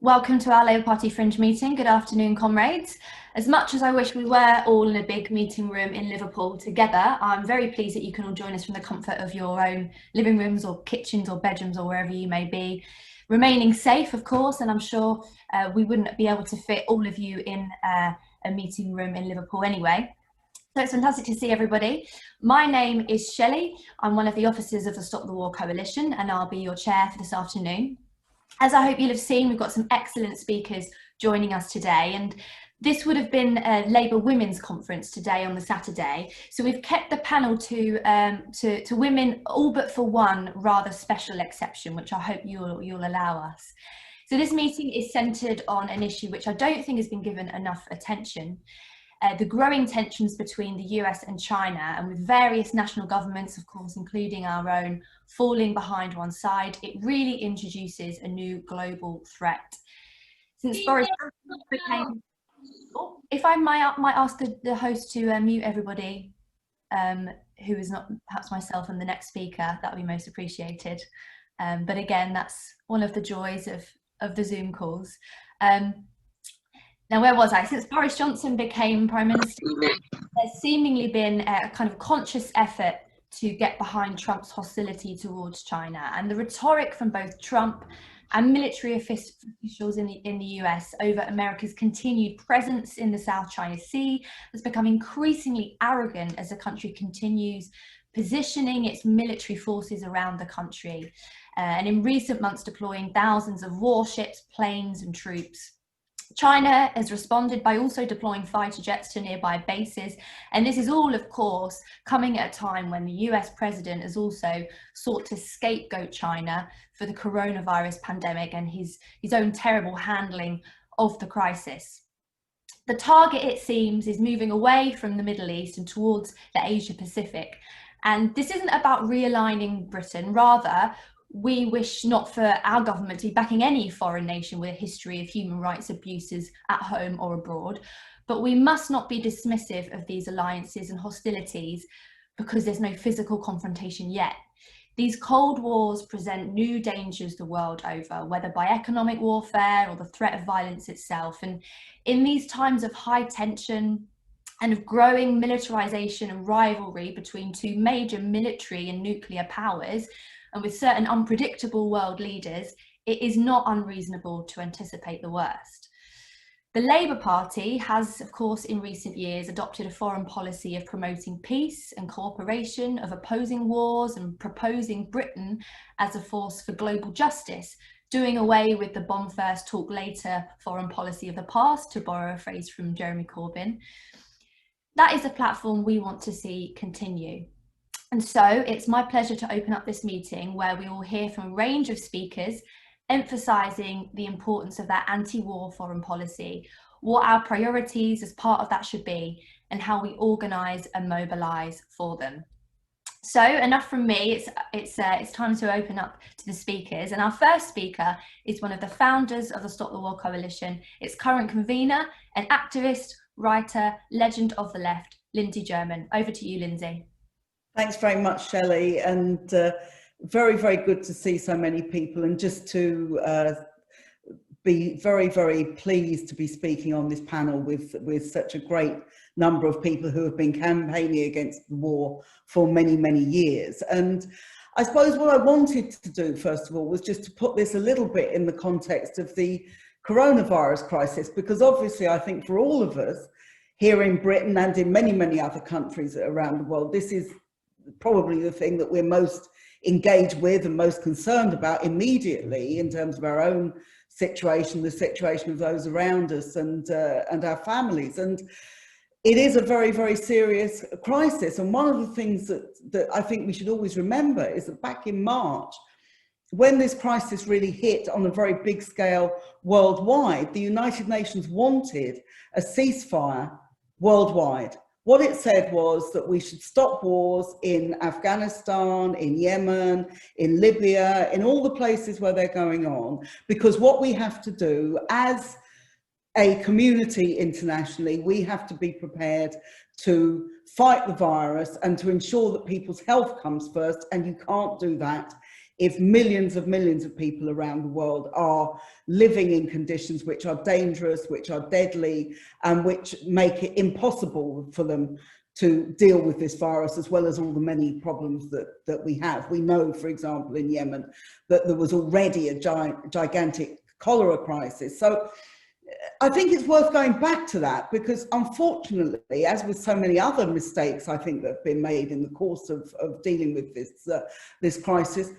Welcome to our Labour Party Fringe meeting. Good afternoon, comrades. As much as I wish we were all in a big meeting room in Liverpool together, I'm very pleased that you can all join us from the comfort of your own living rooms or kitchens or bedrooms or wherever you may be. Remaining safe, of course, and I'm sure we wouldn't be able to fit all of you in a meeting room in Liverpool anyway. So it's fantastic to see everybody. My name is Shelley. I'm one of the officers of the Stop the War Coalition, and I'll be your chair for this afternoon. As I hope you'll have seen, we've got some excellent speakers joining us today, and this would have been a Labour Women's Conference today on the Saturday. So we've kept the panel to women, all but for one rather special exception, which I hope you'll allow us. So this meeting is centred on an issue which I don't think has been given enough attention. The growing tensions between the US and China, and with various national governments, of course, including our own, falling behind one side, it really introduces a new global threat. Since Boris Johnson became... Oh, if I might ask the host to mute everybody who is not perhaps myself and the next speaker, that would be most appreciated. But again, that's one of the joys of the Zoom calls. Now, where was I? Since Boris Johnson became Prime Minister, there's seemingly been a kind of conscious effort to get behind Trump's hostility towards China. And the rhetoric from both Trump and military officials in the US over America's continued presence in the South China Sea has become increasingly arrogant as the country continues positioning its military forces around the country. And in recent months, deploying thousands of warships, planes and troops. China has responded by also deploying fighter jets to nearby bases, and this is all, of course, coming at a time when the US president has also sought to scapegoat China for the coronavirus pandemic and his own terrible handling of the crisis. The target, it seems, is moving away from the Middle East and towards the Asia Pacific. And this isn't about realigning Britain, rather, we wish not for our government to be backing any foreign nation with a history of human rights abuses at home or abroad. But we must not be dismissive of these alliances and hostilities because there's no physical confrontation yet. These Cold Wars present new dangers the world over, whether by economic warfare or the threat of violence itself. And in these times of high tension and of growing militarization and rivalry between two major military and nuclear powers, and with certain unpredictable world leaders, it is not unreasonable to anticipate the worst. The Labour Party has, of course, in recent years adopted a foreign policy of promoting peace and cooperation, of opposing wars and proposing Britain as a force for global justice, doing away with the bomb first, talk later foreign policy of the past, to borrow a phrase from Jeremy Corbyn. That is a platform we want to see continue. And so it's my pleasure to open up this meeting where we will hear from a range of speakers emphasising the importance of that anti-war foreign policy, what our priorities as part of that should be, and how we organise and mobilise for them. So enough from me, it's time to open up to the speakers. And our first speaker is one of the founders of the Stop the War Coalition, its current convener, an activist, writer, legend of the left, Lindsay German. Over to you, Lindsay. Thanks very much, Shelley, and very, very good to see so many people, and just to be very, very pleased to be speaking on this panel with such a great number of people who have been campaigning against the war for many, many years. And I suppose what I wanted to do, first of all, was just to put this a little bit in the context of the coronavirus crisis, because obviously I think for all of us here in Britain and in many, many other countries around the world, this is probably the thing that we're most engaged with and most concerned about immediately in terms of our own situation, the situation of those around us and our families. And it is a very, very serious crisis. And one of the things that I think we should always remember is that back in March, when this crisis really hit on a very big scale worldwide, the United Nations wanted a ceasefire worldwide. What it said was that we should stop wars in Afghanistan, in Yemen, in Libya, in all the places where they're going on, because what we have to do as a community internationally, we have to be prepared to fight the virus and to ensure that people's health comes first, and you can't do that if millions of people around the world are living in conditions which are dangerous, which are deadly, and which make it impossible for them to deal with this virus, as well as all the many problems that we have. We know, for example, in Yemen, that there was already a gigantic cholera crisis. So I think it's worth going back to that, because unfortunately, as with so many other mistakes I think that have been made in the course of dealing with this crisis,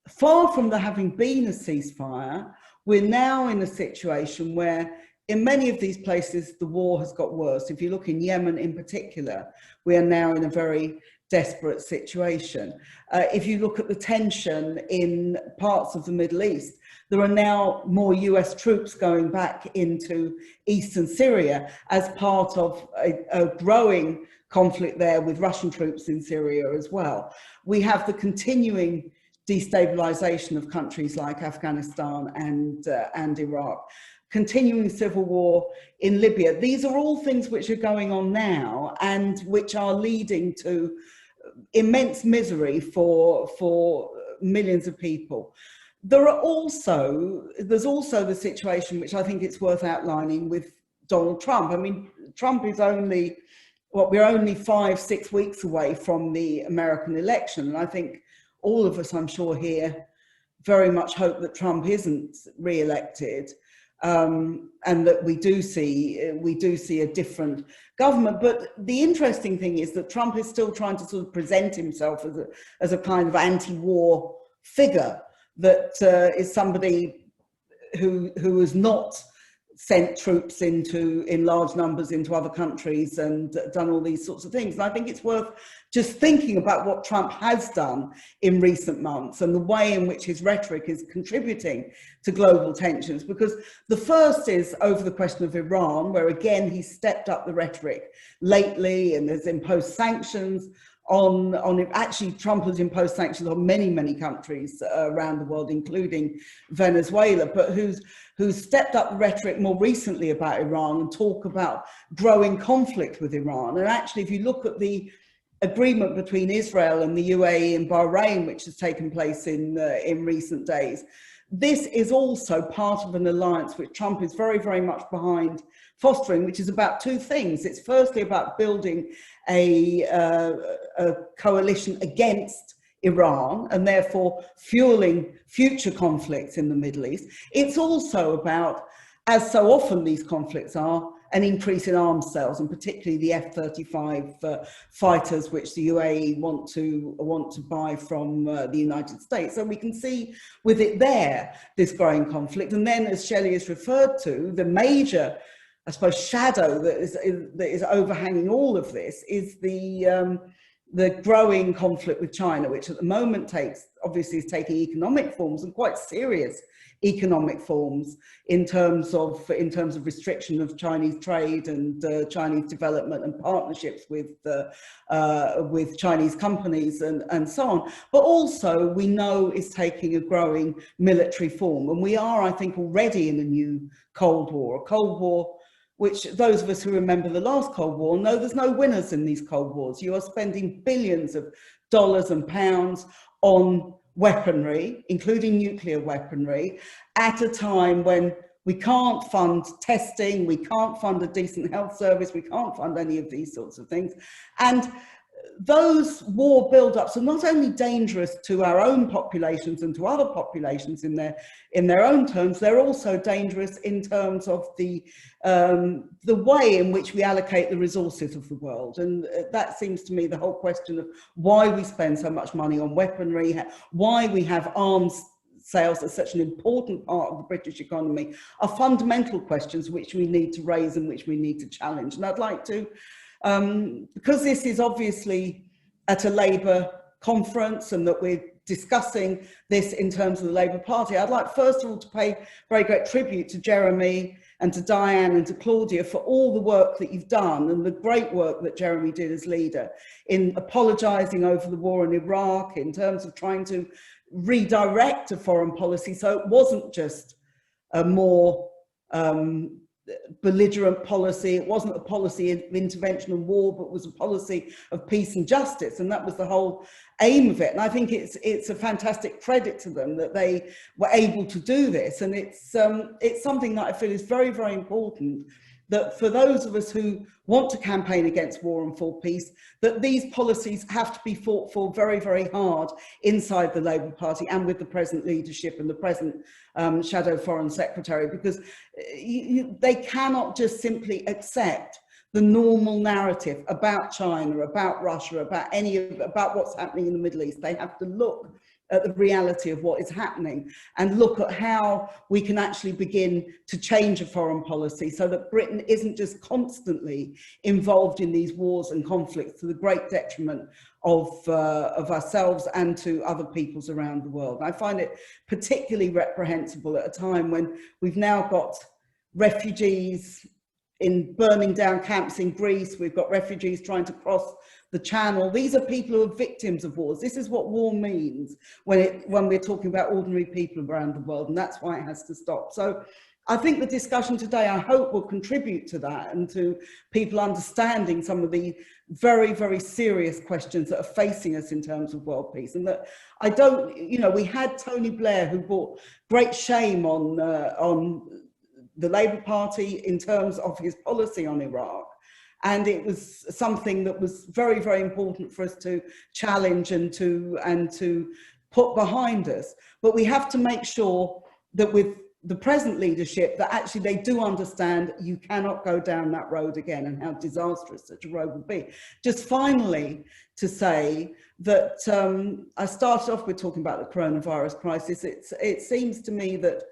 far from there having been a ceasefire, we're now in a situation where in many of these places the war has got worse. If you look in Yemen in particular, we are now in a very desperate situation. If you look at the tension in parts of the Middle East, there are now more US troops going back into eastern Syria as part of a growing conflict there with Russian troops in Syria as well. We have the continuing destabilization of countries like Afghanistan and Iraq, continuing civil war in Libya. These are all things which are going on now and which are leading to immense misery for millions of people. There's also the situation which I think it's worth outlining with Donald Trump. I mean, Trump is only, we're only 5-6 weeks away from the American election. And I think all of us, I'm sure here, very much hope that Trump isn't re-elected, and that we do see a different government. But the interesting thing is that Trump is still trying to sort of present himself as a kind of anti-war figure, that is somebody who has not sent troops in large numbers into other countries and done all these sorts of things. And I think it's worth just thinking about what Trump has done in recent months and the way in which his rhetoric is contributing to global tensions. Because the first is over the question of Iran, where again he's stepped up the rhetoric lately and has imposed sanctions on actually Trump has imposed sanctions on many countries around the world, including Venezuela, but who's stepped up the rhetoric more recently about Iran and talk about growing conflict with Iran. And actually, if you look at the agreement between Israel and the UAE and Bahrain, which has taken place in recent days, this is also part of an alliance which Trump is very much behind fostering, which is about two things. It's firstly about building a coalition against Iran and therefore fueling future conflicts in the Middle East. It's also about, as so often these conflicts are, an increase in arms sales, and particularly the F-35 fighters, which the UAE want to buy from the United States. So we can see with it there, this growing conflict. And then, as Shelley has referred to, the major, I suppose, shadow that is overhanging all of this is the growing conflict with China, which at the moment obviously is taking economic forms, and quite serious economic forms in terms of restriction of Chinese trade and Chinese development and partnerships with Chinese companies and so on. But also we know is taking a growing military form, and we are, I think, already in a new Cold War, a Cold War which those of us who remember the last Cold War know there's no winners in these Cold Wars. You are spending billions of dollars and pounds on weaponry, including nuclear weaponry, at a time when we can't fund testing, we can't fund a decent health service, we can't fund any of these sorts of things. And those war build-ups are not only dangerous to our own populations and to other populations in their own terms, they're also dangerous in terms of the way in which we allocate the resources of the world. And that seems to me the whole question of why we spend so much money on weaponry, why we have arms sales as such an important part of the British economy, are fundamental questions which we need to raise and which we need to challenge. And I'd like to, because this is obviously at a Labour conference and that we're discussing this in terms of the Labour Party, I'd like first of all to pay very great tribute to Jeremy and to Diane and to Claudia for all the work that you've done and the great work that Jeremy did as leader in apologising over the war in Iraq, in terms of trying to redirect a foreign policy so it wasn't just a more belligerent policy. It wasn't a policy of intervention and war, but was a policy of peace and justice, and that was the whole aim of it. And I think it's a fantastic credit to them that they were able to do this, and it's something that I feel is very, very important, that for those of us who want to campaign against war and for peace, that these policies have to be fought for very, very hard inside the Labour Party and with the present leadership and the present Shadow Foreign Secretary, because they cannot just simply accept the normal narrative about China, about Russia, about what's happening in the Middle East. They have to look at the reality of what is happening and look at how we can actually begin to change a foreign policy so that Britain isn't just constantly involved in these wars and conflicts to the great detriment of ourselves and to other peoples around the world. And I find it particularly reprehensible at a time when we've now got refugees in burning down camps in Greece. We've got refugees trying to cross the Channel. These are people who are victims of wars. This is what war means when we're talking about ordinary people around the world, and that's why it has to stop. So I think the discussion today, I hope, will contribute to that and to people understanding some of the very, very serious questions that are facing us in terms of world peace. And that I don't, we had Tony Blair, who brought great shame on the Labour Party in terms of his policy on Iraq. And it was something that was very, very important for us to challenge and to put behind us. But we have to make sure that with the present leadership, that actually they do understand you cannot go down that road again and how disastrous such a road would be. Just finally to say that I started off with talking about the coronavirus crisis. It seems to me that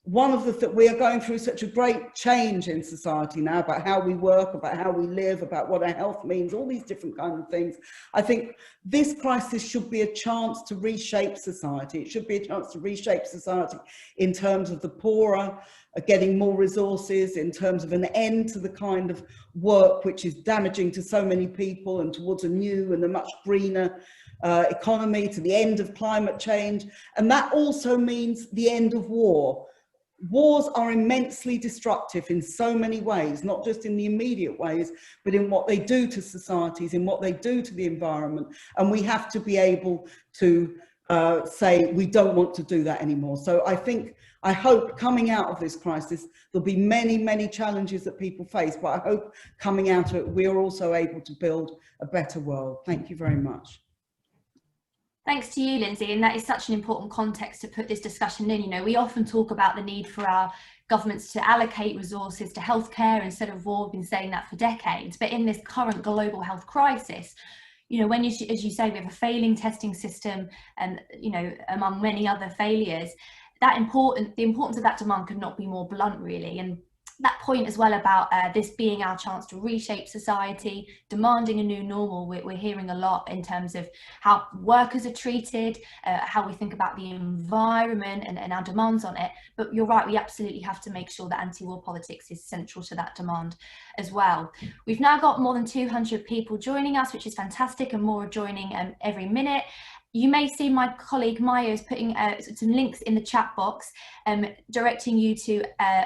one of the we are going through such a great change in society now about how we work, about how we live, about what our health means, all these different kinds of things. I think this crisis should be a chance to reshape society. It should be a chance to reshape society in terms of the poorer getting more resources, in terms of an end to the kind of work which is damaging to so many people, and towards a new and a much greener economy, to the end of climate change. And that also means the end of war. Wars are immensely destructive in so many ways, not just in the immediate ways, but in what they do to societies, in what they do to the environment. And we have to be able to say we don't want to do that anymore. So I hope coming out of this crisis, there'll be many, many challenges that people face, but I hope coming out of it, we are also able to build a better world. Thank you very much. Thanks to you, Lindsay, and that is such an important context to put this discussion in. We often talk about the need for our governments to allocate resources to healthcare instead of war. We've been saying that for decades, but in this current global health crisis, when as you say, we have a failing testing system, and among many other failures, the importance of that demand could not be more blunt, really. And that point as well about this being our chance to reshape society, demanding a new normal, we're hearing a lot in terms of how workers are treated, how we think about the environment and our demands on it. But you're right, we absolutely have to make sure that anti-war politics is central to that demand as well. We've now got more than 200 people joining us, which is fantastic, and more are joining every minute. You may see my colleague Maya is putting some links in the chat box directing you to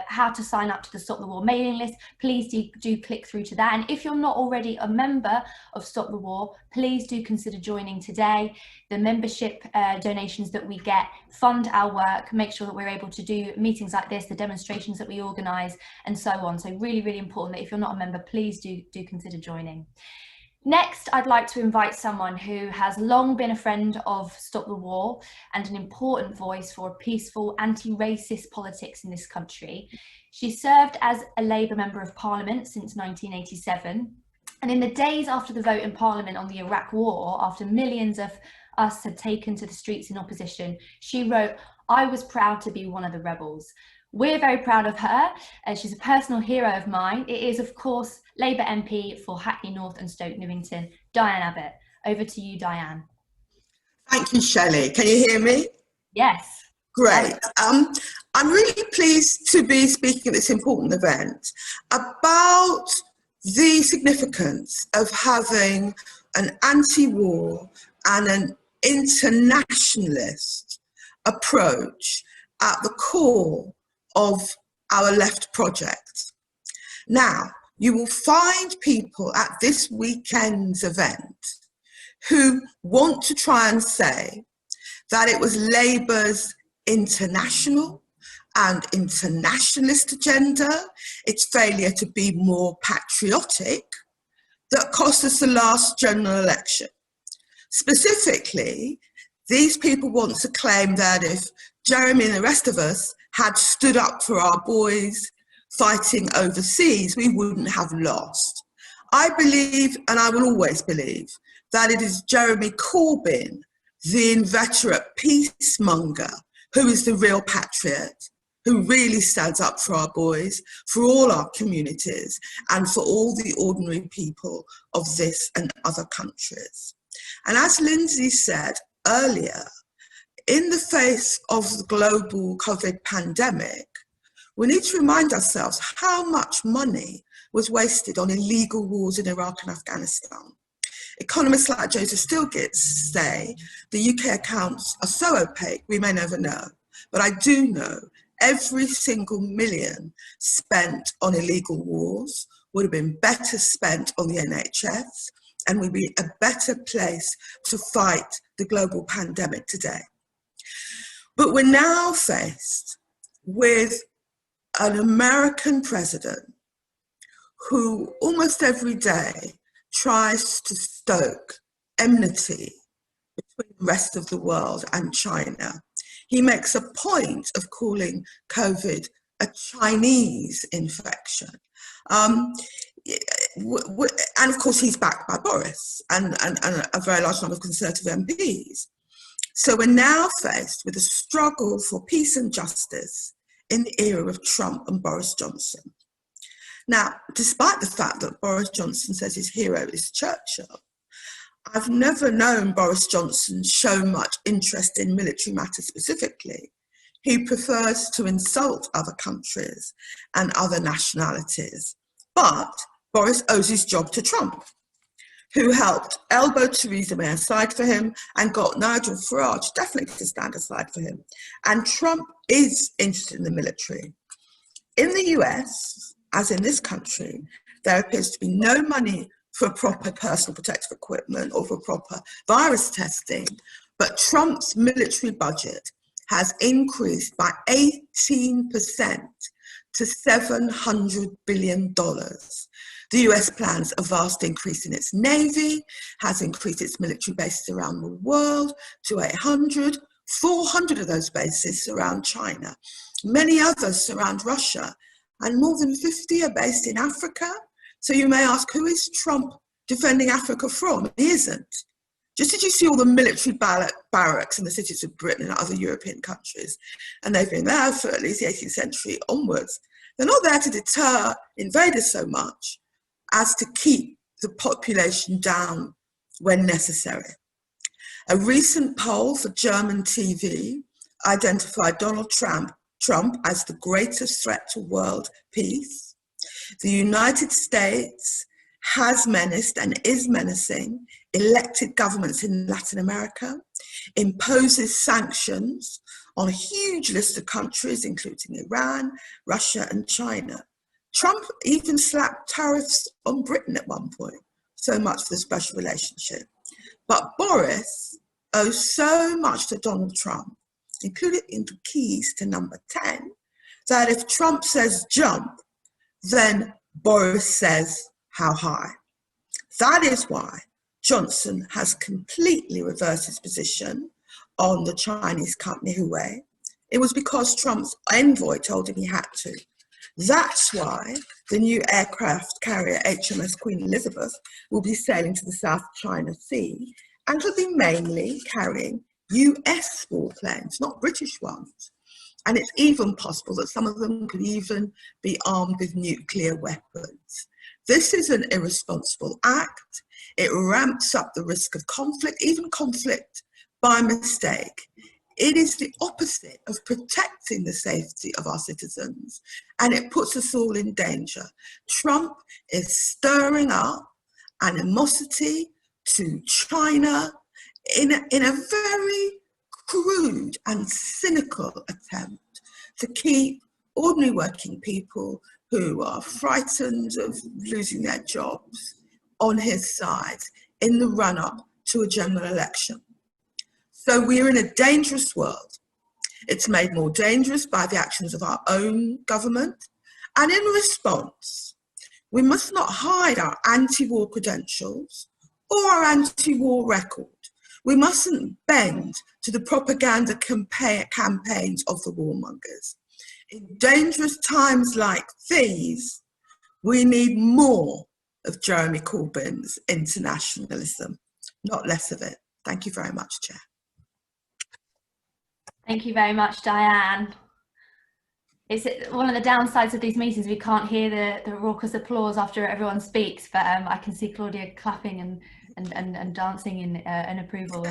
how to sign up to the Stop the War mailing list. Please do click through to that. And if you're not already a member of Stop the War, please do consider joining today. The membership donations that we get fund our work, make sure that we're able to do meetings like this, the demonstrations that we organise, and so on. So really, really important that if you're not a member, please do consider joining. Next, I'd like to invite someone who has long been a friend of Stop the War and an important voice for peaceful anti-racist politics in this country. She served as a Labour Member of Parliament since 1987. And in the days after the vote in Parliament on the Iraq War, after millions of us had taken to the streets in opposition, she wrote, "I was proud to be one of the rebels." We're very proud of her, and she's a personal hero of mine. It is, of course, Labour MP for Hackney North and Stoke Newington, Diane Abbott. Over to you, Diane. Thank you, Shelley. Can you hear me? Yes. Great. I'm really pleased to be speaking at this important event about the significance of having an anti-war and an internationalist approach at the core of our left project. Now, you will find people at this weekend's event who want to try and say that it was Labour's international and internationalist agenda, its failure to be more patriotic, that cost us the last general election. Specifically, these people want to claim that if Jeremy and the rest of us had stood up for our boys fighting overseas, we wouldn't have lost. I believe, and I will always believe, that it is Jeremy Corbyn, the inveterate peacemonger, who is the real patriot, who really stands up for our boys, for all our communities, and for all the ordinary people of this and other countries. And as Lindsay said earlier, in the face of the global COVID pandemic, we need to remind ourselves how much money was wasted on illegal wars in Iraq and Afghanistan. Economists like Joseph Stiglitz say the UK accounts are so opaque we may never know, but I do know every single million spent on illegal wars would have been better spent on the NHS and would be a better place to fight the global pandemic today. But we're now faced with an American president who almost every day tries to stoke enmity between the rest of the world and China. He makes a point of calling COVID a Chinese infection. And of course, he's backed by Boris and a very large number of Conservative MPs. So we're now faced with a struggle for peace and justice in the era of Trump and Boris Johnson. Now, despite the fact that Boris Johnson says his hero is Churchill, I've never known Boris Johnson show much interest in military matters specifically. He prefers to insult other countries and other nationalities. But Boris owes his job to Trump, who helped elbow Theresa May aside for him and got Nigel Farage definitely to stand aside for him. And Trump is interested in the military. In the US, as in this country, there appears to be no money for proper personal protective equipment or for proper virus testing, but Trump's military budget has increased by 18% to $700 billion. The US plans a vast increase in its Navy, has increased its military bases around the world to 800, 400 of those bases surround China, many others surround Russia, and more than 50 are based in Africa. So you may ask, who is Trump defending Africa from? He isn't. Just as you see all the military barracks in the cities of Britain and other European countries, and they've been there for at least the 18th century onwards, they're not there to deter invaders so much as to keep the population down when necessary. A recent poll for German TV identified Donald Trump as the greatest threat to world peace. The United States has menaced and is menacing elected governments in Latin America, imposes sanctions on a huge list of countries, including Iran, Russia, and China. Trump even slapped tariffs on Britain at one point. So much for the special relationship. But Boris owes so much to Donald Trump, including in the keys to number 10, that if Trump says jump, then Boris says how high. That is why Johnson has completely reversed his position on the Chinese company Huawei. It was because Trump's envoy told him he had to. That's why the new aircraft carrier HMS Queen Elizabeth will be sailing to the South China Sea and will be mainly carrying US warplanes, not British ones. And it's even possible that some of them could even be armed with nuclear weapons. This is an irresponsible act. It ramps up the risk of conflict, even conflict by mistake. It is the opposite of protecting the safety of our citizens, and it puts us all in danger. Trump is stirring up animosity to China in a very crude and cynical attempt to keep ordinary working people who are frightened of losing their jobs on his side in the run-up to a general election. So we're in a dangerous world. It's made more dangerous by the actions of our own government. And in response, we must not hide our anti-war credentials or our anti-war record. We mustn't bend to the propaganda campaigns of the warmongers. In dangerous times like these, we need more of Jeremy Corbyn's internationalism, not less of it. Thank you very much, Chair. Thank you very much, Diane. It's one of the downsides of these meetings, we can't hear the raucous applause after everyone speaks, but I can see Claudia clapping and dancing in approval.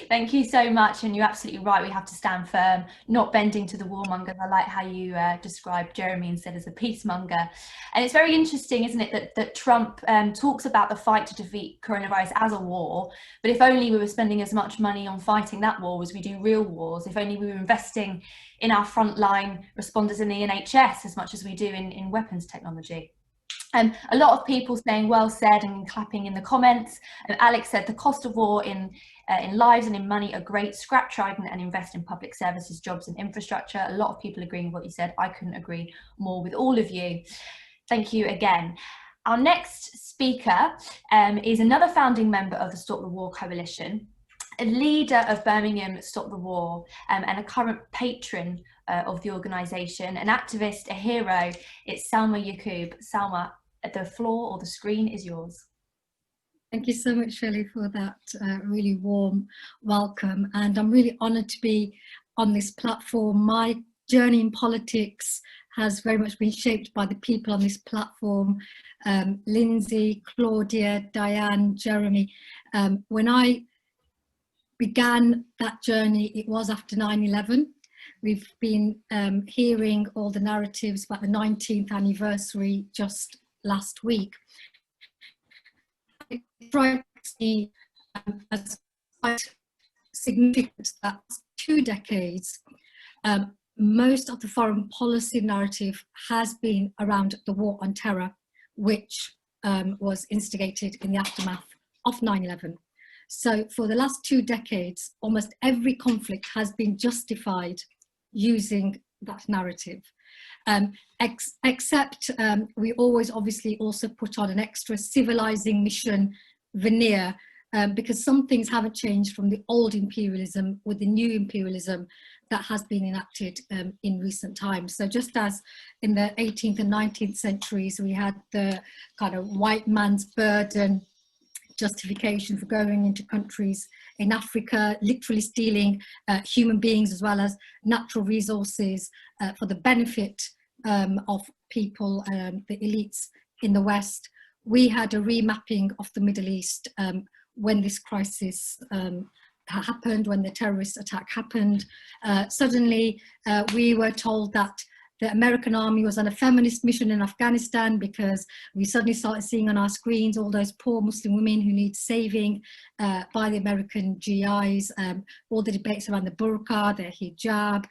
Thank you so much, and you're absolutely right, we have to stand firm, not bending to the warmongers. I like how you described Jeremy instead as a peacemonger. And it's very interesting, isn't it, that Trump talks about the fight to defeat coronavirus as a war, but if only we were spending as much money on fighting that war as we do real wars, if only we were investing in our frontline responders in the NHS as much as we do in weapons technology. A lot of people saying well said and clapping in the comments. And Alex said the cost of war in lives and in money are great. Scrap Trident and invest in public services, jobs and infrastructure. A lot of people agreeing with what you said. I couldn't agree more with all of you. Thank you again. Our next speaker is another founding member of the Stop the War Coalition, a leader of Birmingham Stop the War, and a current patron of the organisation, an activist, a hero. It's Salma Yaqub. Salma, the floor or the screen is yours. Thank you so much, Shelley, for that really warm welcome. And I'm really honoured to be on this platform. My journey in politics has very much been shaped by the people on this platform. Lindsay, Claudia, Diane, Jeremy. When I began that journey, it was after 9/11. We've been hearing all the narratives about the 19th anniversary just last week. It strikes me as quite significant that 2 decades, most of the foreign policy narrative has been around the war on terror, which was instigated in the aftermath of 9/11. So for the last 2 decades, almost every conflict has been justified using that narrative. Except we always obviously also put on an extra civilizing mission veneer, because some things haven't changed from the old imperialism with the new imperialism that has been enacted in recent times. So just as in the 18th and 19th centuries, we had the kind of white man's burden justification for going into countries in Africa, literally stealing human beings as well as natural resources for the benefit of people, the elites in the West. We had a remapping of the Middle East when this crisis happened, when the terrorist attack happened. Suddenly we were told that the American army was on a feminist mission in Afghanistan, because we suddenly started seeing on our screens all those poor Muslim women who need saving by the American GIs, all the debates around the burqa, the hijab,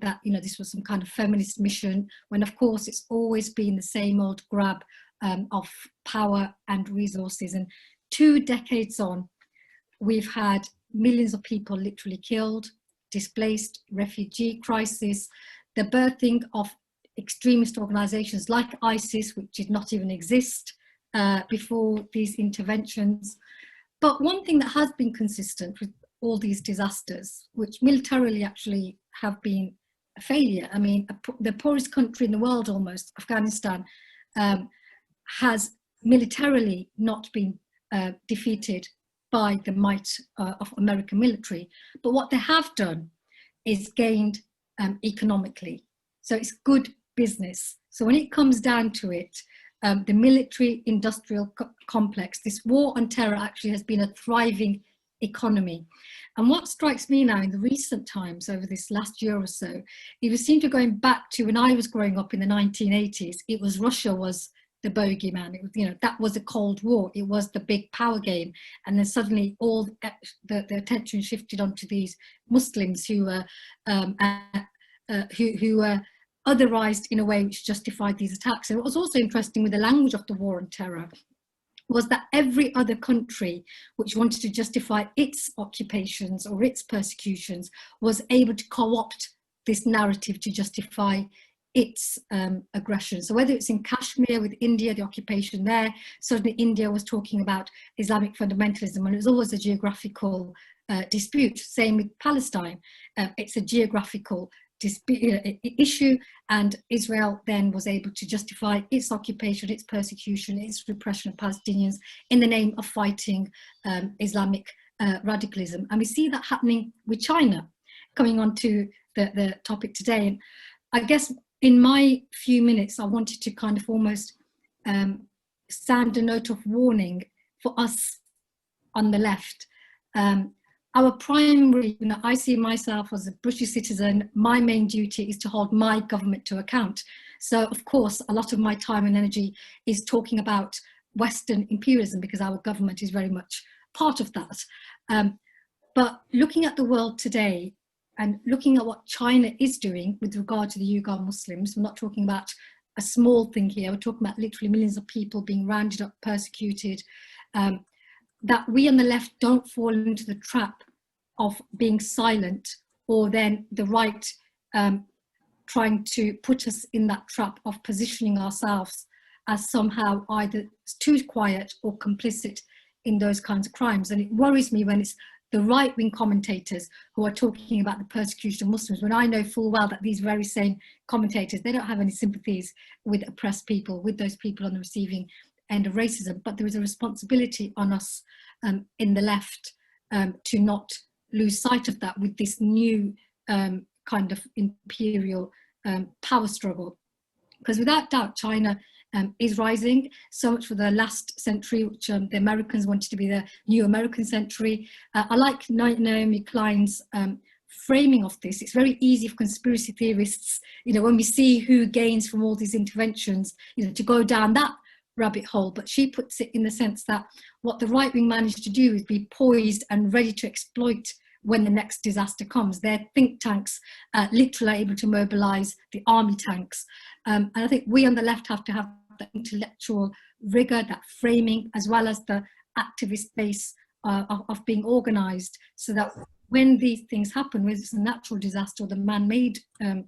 that, you know, this was some kind of feminist mission, when of course it's always been the same old grab of power and resources. And 2 decades on, we've had millions of people literally killed, displaced, refugee crisis, the birthing of extremist organizations like ISIS, which did not even exist before these interventions. But one thing that has been consistent with all these disasters, which militarily actually have been a failure. I mean, the poorest country in the world almost, Afghanistan, has militarily not been defeated by the might of American military. But what they have done is gained economically. So it's good business. So when it comes down to it, the military industrial complex, this war on terror actually has been a thriving economy. And what strikes me now in the recent times over this last year or so, it was seemed to going back to when I was growing up in the 1980s, it was Russia was the bogeyman. It was, you know, that was a Cold War. It was the big power game. And then suddenly all the attention shifted onto these Muslims who were who were otherized in a way which justified these attacks. And what was also interesting with the language of the war on terror was that every other country which wanted to justify its occupations or its persecutions was able to co-opt this narrative to justify its aggression. So whether it's in Kashmir with India, the occupation there, suddenly India was talking about Islamic fundamentalism, and it was always a geographical dispute. Same with Palestine. It's a geographical issue, and Israel then was able to justify its occupation, its persecution, its repression of Palestinians in the name of fighting Islamic radicalism. And we see that happening with China. Coming on to the topic today, and I guess in my few minutes I wanted to kind of almost sound a note of warning for us on the left. Our primary, I see myself as a British citizen, my main duty is to hold my government to account. So of course, a lot of my time and energy is talking about Western imperialism because our government is very much part of that. But looking at the world today and looking at what China is doing with regard to the Uyghur Muslims, we're not talking about a small thing here, we're talking about literally millions of people being rounded up, persecuted, that we on the left don't fall into the trap of being silent, or then the right trying to put us in that trap of positioning ourselves as somehow either too quiet or complicit in those kinds of crimes. And it worries me when it's the right-wing commentators who are talking about the persecution of Muslims, when I know full well that these very same commentators, they don't have any sympathies with oppressed people, with those people on the receiving end of racism. But there is a responsibility on us in the left to not lose sight of that with this new kind of imperial power struggle. Because without doubt, China is rising, so much for the last century, which the Americans wanted to be the new American century. I like Naomi Klein's framing of this. It's very easy for conspiracy theorists, when we see who gains from all these interventions, to go down that rabbit hole, but she puts it in the sense that what the right wing managed to do is be poised and ready to exploit when the next disaster comes. Their think tanks literally are able to mobilize the army tanks. And I think we on the left have to have that intellectual rigor, that framing, as well as the activist base of being organized, so that when these things happen, whether it's a natural disaster or the man-made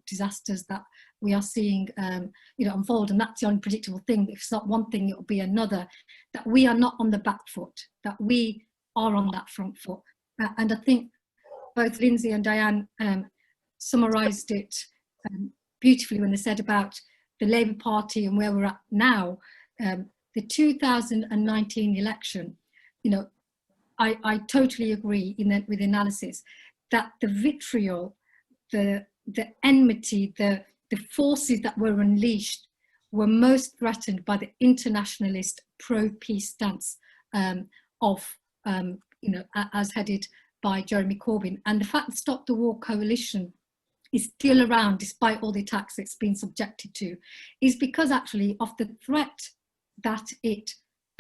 disasters that we are seeing unfold, and that's the unpredictable thing, if it's not one thing, it will be another, that we are not on the back foot, that we are on that front foot. And I think both Lindsay and Diane summarised it beautifully when they said about the Labour Party and where we're at now. The 2019 election, I totally agree with the analysis that the vitriol, the enmity, the forces that were unleashed were most threatened by the internationalist pro-peace stance as headed by Jeremy Corbyn. And the fact that Stop the War coalition is still around despite all the attacks it's been subjected to is because actually of the threat that it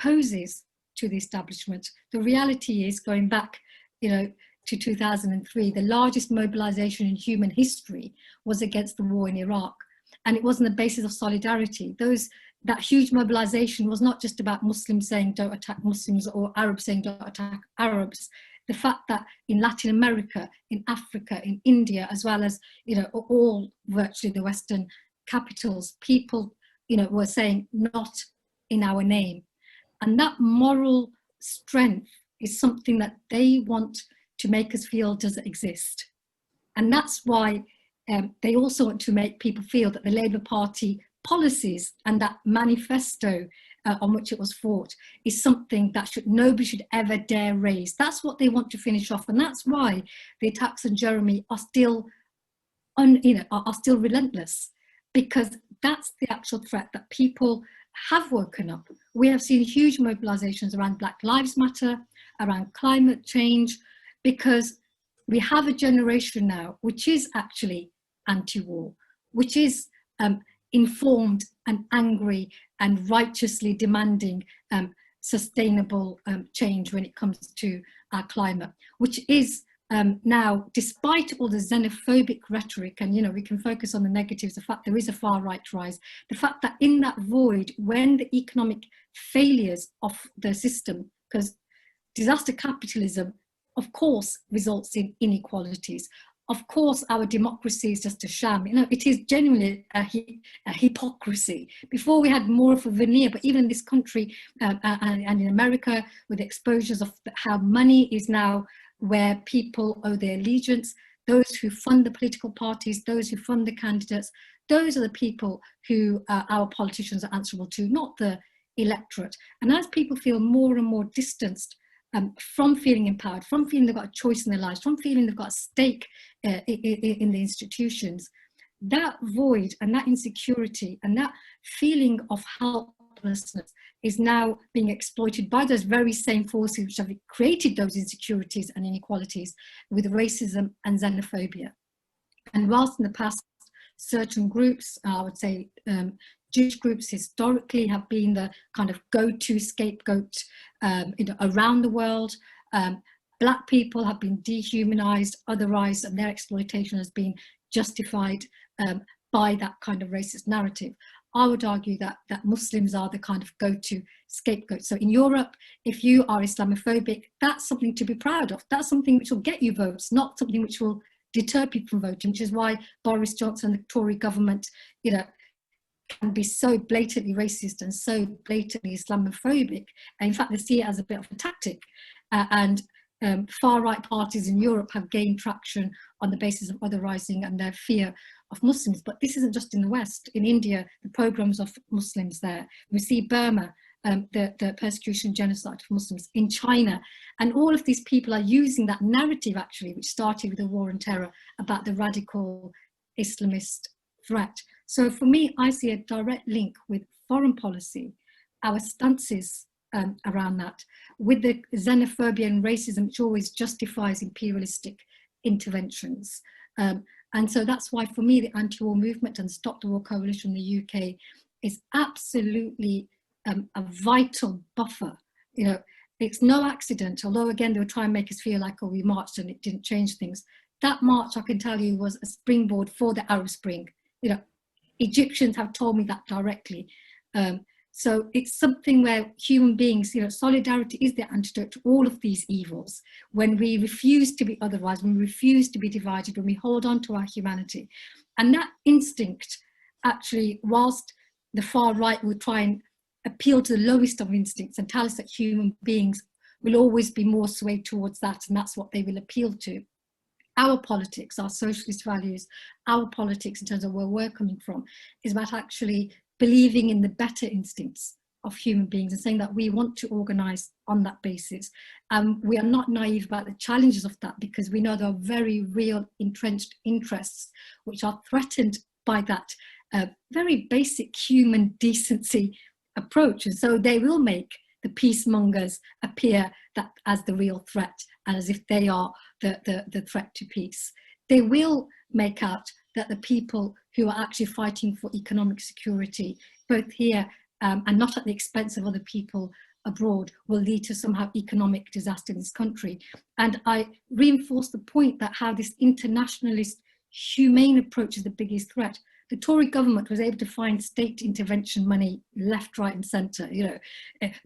poses to the establishment. The reality is, going back to 2003, the largest mobilization in human history was against the war in Iraq, and it was on the basis of solidarity. That huge mobilization was not just about Muslims saying don't attack Muslims or Arabs saying don't attack Arabs. The fact that in Latin America, in Africa, in India, as well as all virtually the Western capitals, people were saying not in our name. And that moral strength is something that they want to make us feel doesn't exist. And that's why they also want to make people feel that the Labour Party policies and that manifesto on which it was fought is something that nobody should ever dare raise. That's what they want to finish off. And that's why the attacks on Jeremy are still, are still relentless, because that's the actual threat that people have woken up. We have seen huge mobilizations around Black Lives Matter, around climate change, because we have a generation now which is actually anti-war, which is informed and angry and righteously demanding sustainable change when it comes to our climate, which is Now, despite all the xenophobic rhetoric, and we can focus on the negatives, the fact there is a far right rise, the fact that in that void, when the economic failures of the system, because disaster capitalism, of course, results in inequalities. Of course, our democracy is just a sham. It is genuinely a hypocrisy. Before we had more of a veneer, but even in this country and in America, with the exposures of how money is now where people owe their allegiance, those who fund the political parties, those who fund the candidates, those are the people who our politicians are answerable to, not the electorate. And as people feel more and more distanced from feeling empowered, from feeling they've got a choice in their lives, from feeling they've got a stake in the institutions, that void and that insecurity and that feeling of helplessness is now being exploited by those very same forces which have created those insecurities and inequalities with racism and xenophobia. And whilst in the past, certain groups, I would say Jewish groups historically have been the kind of go-to scapegoat around the world, Black people have been dehumanized, otherized, and their exploitation has been justified by that kind of racist narrative. I would argue that Muslims are the kind of go-to scapegoat. So in Europe, if you are Islamophobic, that's something to be proud of. That's something which will get you votes, not something which will deter people from voting, which is why Boris Johnson and the Tory government, can be so blatantly racist and so blatantly Islamophobic. And in fact, they see it as a bit of a tactic. Far-right parties in Europe have gained traction on the basis of otherizing and their fear of Muslims. But this isn't just in the West. In India, the pogroms of Muslims there. We see Burma, the persecution, genocide of Muslims in China. And all of these people are using that narrative, actually, which started with the war on terror, about the radical Islamist threat. So for me, I see a direct link with foreign policy, our stances around that, with the xenophobia and racism, which always justifies imperialistic interventions. And so that's why, for me, the anti-war movement and Stop the War Coalition in the UK is absolutely a vital buffer. It's no accident, although again, they were trying to make us feel like, oh, we marched and it didn't change things. That march, I can tell you, was a springboard for the Arab Spring. Egyptians have told me that directly. So it's something where human beings, solidarity is the antidote to all of these evils. When we refuse to be otherwise, when we refuse to be divided, when we hold on to our humanity. And that instinct, actually, whilst the far right will try and appeal to the lowest of instincts and tell us that human beings will always be more swayed towards that, and that's what they will appeal to. Our politics, our socialist values, our politics in terms of where we're coming from, is about actually believing in the better instincts of human beings and saying that we want to organise on that basis. We are not naive about the challenges of that, because we know there are very real entrenched interests which are threatened by that very basic human decency approach. And so they will make the peacemongers appear that as the real threat, and as if they are the threat to peace. They will make out that the people who are actually fighting for economic security, both here and not at the expense of other people abroad, will lead to somehow economic disaster in this country. And I reinforce the point that how this internationalist, humane approach is the biggest threat. The Tory government was able to find state intervention money left, right and centre,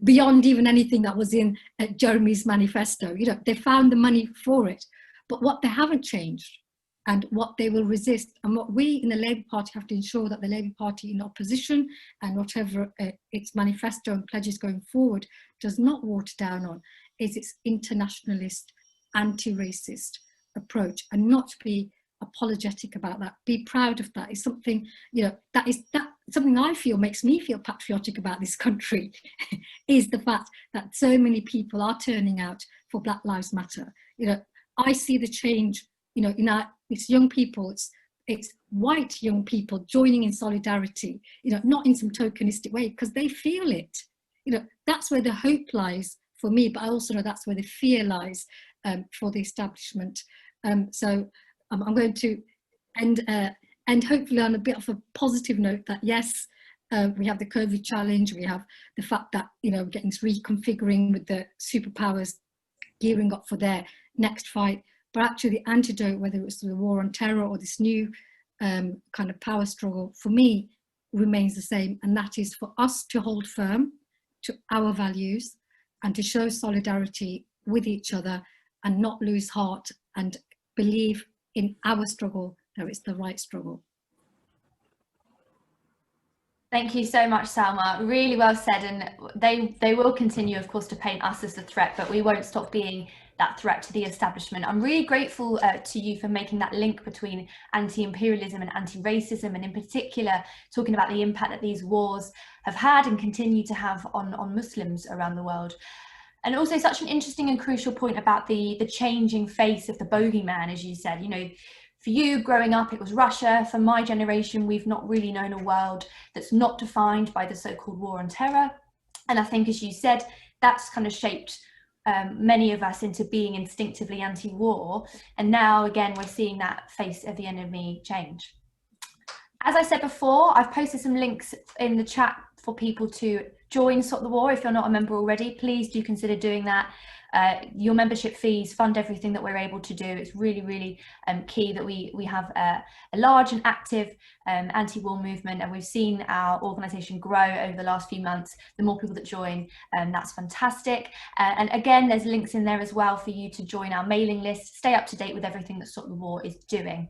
beyond even anything that was in Jeremy's manifesto. They found the money for it. But what they haven't changed, and what they will resist, and what we in the Labour Party have to ensure that the Labour Party in opposition and whatever its manifesto and pledges going forward does not water down on, is its internationalist, anti-racist approach, and not be apologetic about that. Be proud of that. It's something, something I feel makes me feel patriotic about this country is the fact that so many people are turning out for Black Lives Matter. I see the change, it's young people, it's white young people joining in solidarity, not in some tokenistic way, because they feel it. That's where the hope lies for me, but I also know that's where the fear lies for the establishment. So I'm going to end hopefully on a bit of a positive note that yes, we have the COVID challenge, we have the fact that, getting reconfiguring with the superpowers gearing up for their next fight. but actually the antidote, whether it's the war on terror or this new kind of power struggle, for me, remains the same. And that is for us to hold firm to our values and to show solidarity with each other and not lose heart and believe in our struggle, that it's the right struggle. Thank you so much, Salma. Really well said. And they will continue, of course, to paint us as the threat, but we won't stop being that threat to the establishment. I'm really grateful to you for making that link between anti-imperialism and anti-racism, and in particular, talking about the impact that these wars have had and continue to have on Muslims around the world. And also such an interesting and crucial point about the changing face of the bogeyman, as you said. You know, for you growing up, it was Russia. For my generation, we've not really known a world that's not defined by the so-called war on terror. And I think, as you said, that's kind of shaped many of us into being instinctively anti-war. And now, again, we're seeing that face of the enemy change. As I said before, I've posted some links in the chat for people to join Stop the War. If you're not a member already, please do consider doing that. Your membership fees fund everything that we're able to do. It's really, really key that we have a large and active anti-war movement, and we've seen our organisation grow over the last few months. The more people that join, that's fantastic. And again, there's links in there as well for you to join our mailing list, stay up to date with everything that Stop the War is doing.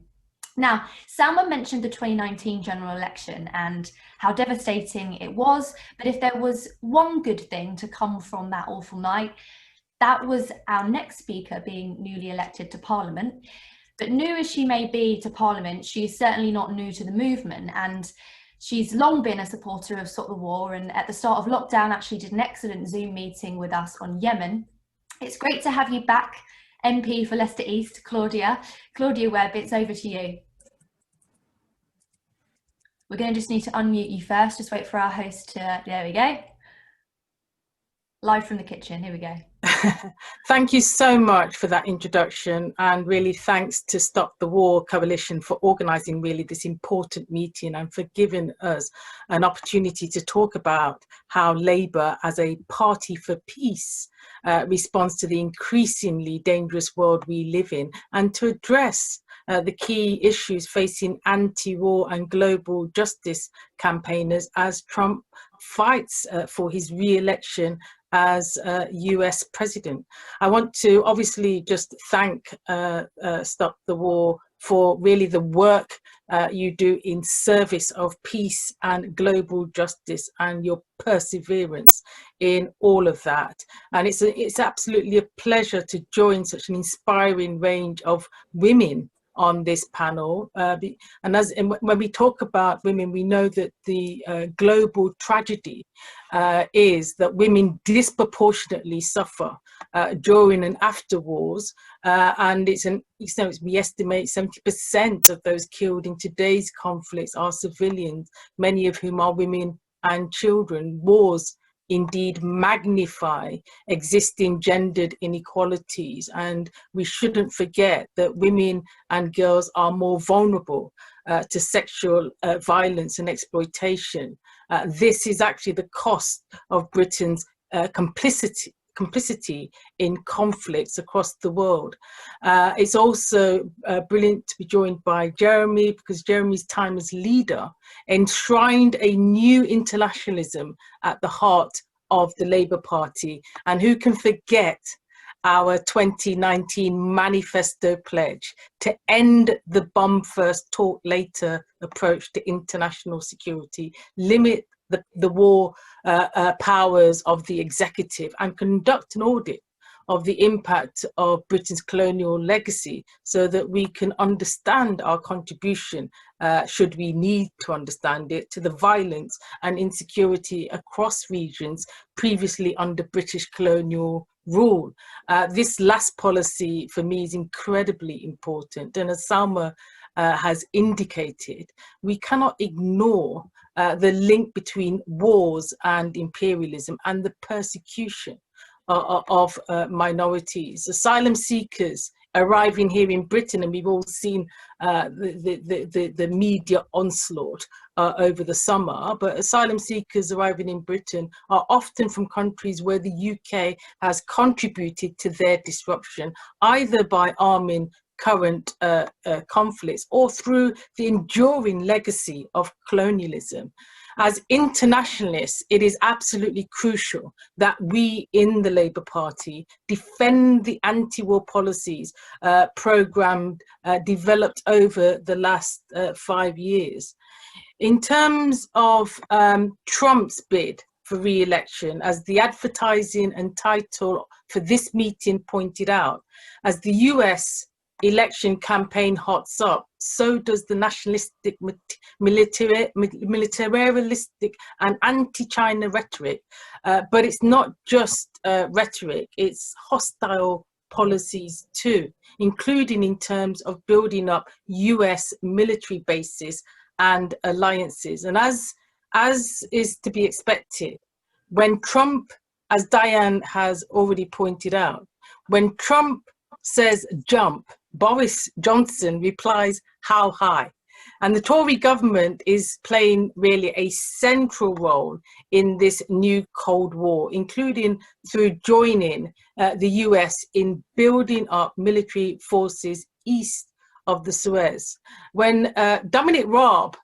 Now, Salma mentioned the 2019 general election and how devastating it was, but if there was one good thing to come from that awful night, that was our next speaker being newly elected to Parliament. But new as she may be to Parliament, she is certainly not new to the movement, and she's long been a supporter of Stop the War, and at the start of lockdown actually did an excellent Zoom meeting with us on Yemen. It's great to have you back, MP for Leicester East, Claudia. Claudia Webb, it's over to you. We're going to just need to unmute you first. Just wait for our host to, there we go. Live from the kitchen, here we go. Thank you so much for that introduction, and really thanks to Stop the War Coalition for organising really this important meeting and for giving us an opportunity to talk about how Labour as a party for peace responds to the increasingly dangerous world we live in, and to address the key issues facing anti-war and global justice campaigners as Trump fights for his re-election as US president. I want to obviously just thank Stop the War for really the work you do in service of peace and global justice, and your perseverance in all of that. And it's absolutely a pleasure to join such an inspiring range of women on this panel. And when we talk about women, we know that the global tragedy is that women disproportionately suffer during and after wars, and we estimate 70% of those killed in today's conflicts are civilians, many of whom are women and children. Wars indeed magnify existing gendered inequalities, and we shouldn't forget that women and girls are more vulnerable to sexual violence and exploitation. This is actually the cost of Britain's complicity in conflicts across the world. It's also brilliant to be joined by Jeremy, because Jeremy's time as leader enshrined a new internationalism at the heart of the Labour Party. And who can forget our 2019 manifesto pledge to end the bomb first, talk later approach to international security, limit the war powers of the executive, and conduct an audit of the impact of Britain's colonial legacy, so that we can understand our contribution, should we need to understand it, to the violence and insecurity across regions previously under British colonial rule. This last policy for me is incredibly important, and as Salma has indicated, we cannot ignore the link between wars and imperialism and the persecution of minorities. Asylum seekers arriving here in Britain, and we've all seen the media onslaught over the summer, but asylum seekers arriving in Britain are often from countries where the UK has contributed to their disruption, either by arming current conflicts or through the enduring legacy of colonialism. As internationalists, it is absolutely crucial that we in the Labour Party defend the anti-war policies developed over the last 5 years. In terms of Trump's bid for re-election, as the advertising and title for this meeting pointed out, as the US election campaign hots up, so does the nationalistic, militaristic and anti-China rhetoric. But it's not just rhetoric, it's hostile policies too, including in terms of building up US military bases and alliances. And as is to be expected, when Trump, as Diane has already pointed out, when Trump says jump, Boris Johnson replies, how high? And the Tory government is playing really a central role in this new Cold War, including through joining the US in building up military forces east of the Suez. When Dominic Raab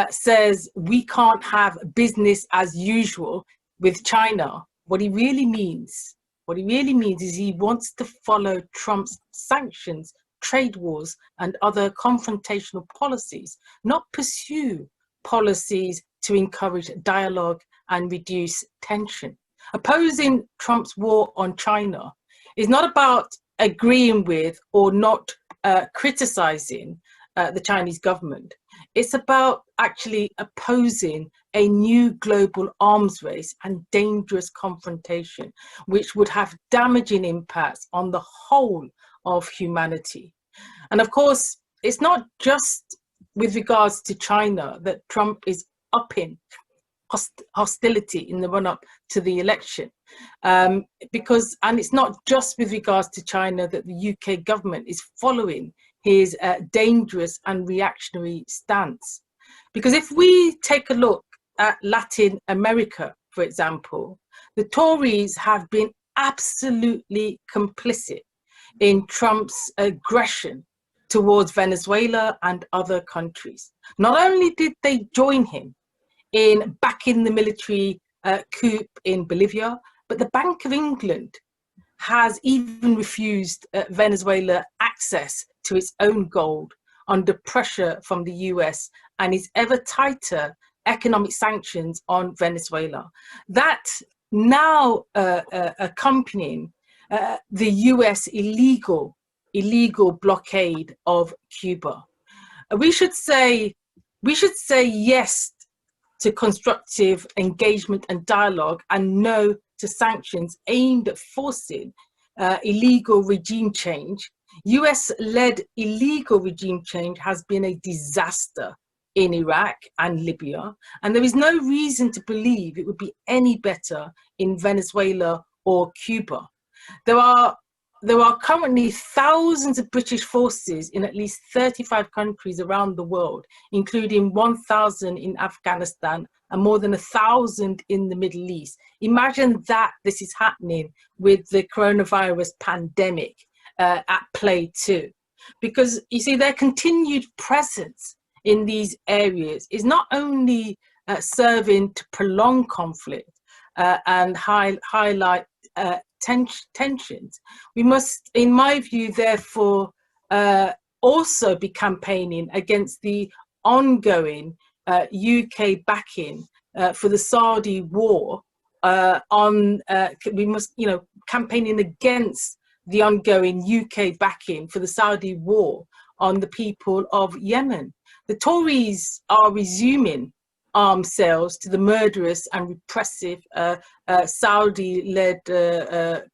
says we can't have business as usual with China, what he really means is he wants to follow Trump's sanctions, trade wars, and other confrontational policies, not pursue policies to encourage dialogue and reduce tension. Opposing Trump's war on China is not about agreeing with or not criticizing the Chinese government. It's about actually opposing a new global arms race and dangerous confrontation, which would have damaging impacts on the whole of humanity. And of course, it's not just with regards to China that Trump is upping hostility in the run-up to the election, and it's not just with regards to China that the UK government is following his dangerous and reactionary stance. Because if we take a look at Latin America, for example, the Tories have been absolutely complicit in Trump's aggression towards Venezuela and other countries. Not only did they join him in backing the military coup in Bolivia, but the Bank of England has even refused Venezuela access to its own gold under pressure from the US and its ever tighter economic sanctions on Venezuela. That now accompanying the US illegal blockade of Cuba. We should say yes to constructive engagement and dialogue, and no to sanctions aimed at forcing illegal regime change. US-led illegal regime change has been a disaster in Iraq and Libya, and there is no reason to believe it would be any better in Venezuela or Cuba. There are currently thousands of British forces in at least 35 countries around the world, including 1,000 in Afghanistan and more than 1,000 in the Middle East. Imagine that this is happening with the coronavirus pandemic at play too. Because you see, their continued presence in these areas is not only serving to prolong conflict and highlight tensions. We must, in my view, therefore, also be campaigning against the ongoing UK backing for the Saudi war. We must, campaigning against the ongoing UK backing for the Saudi war on the people of Yemen. The Tories are resuming arms sales to the murderous and repressive Saudi-led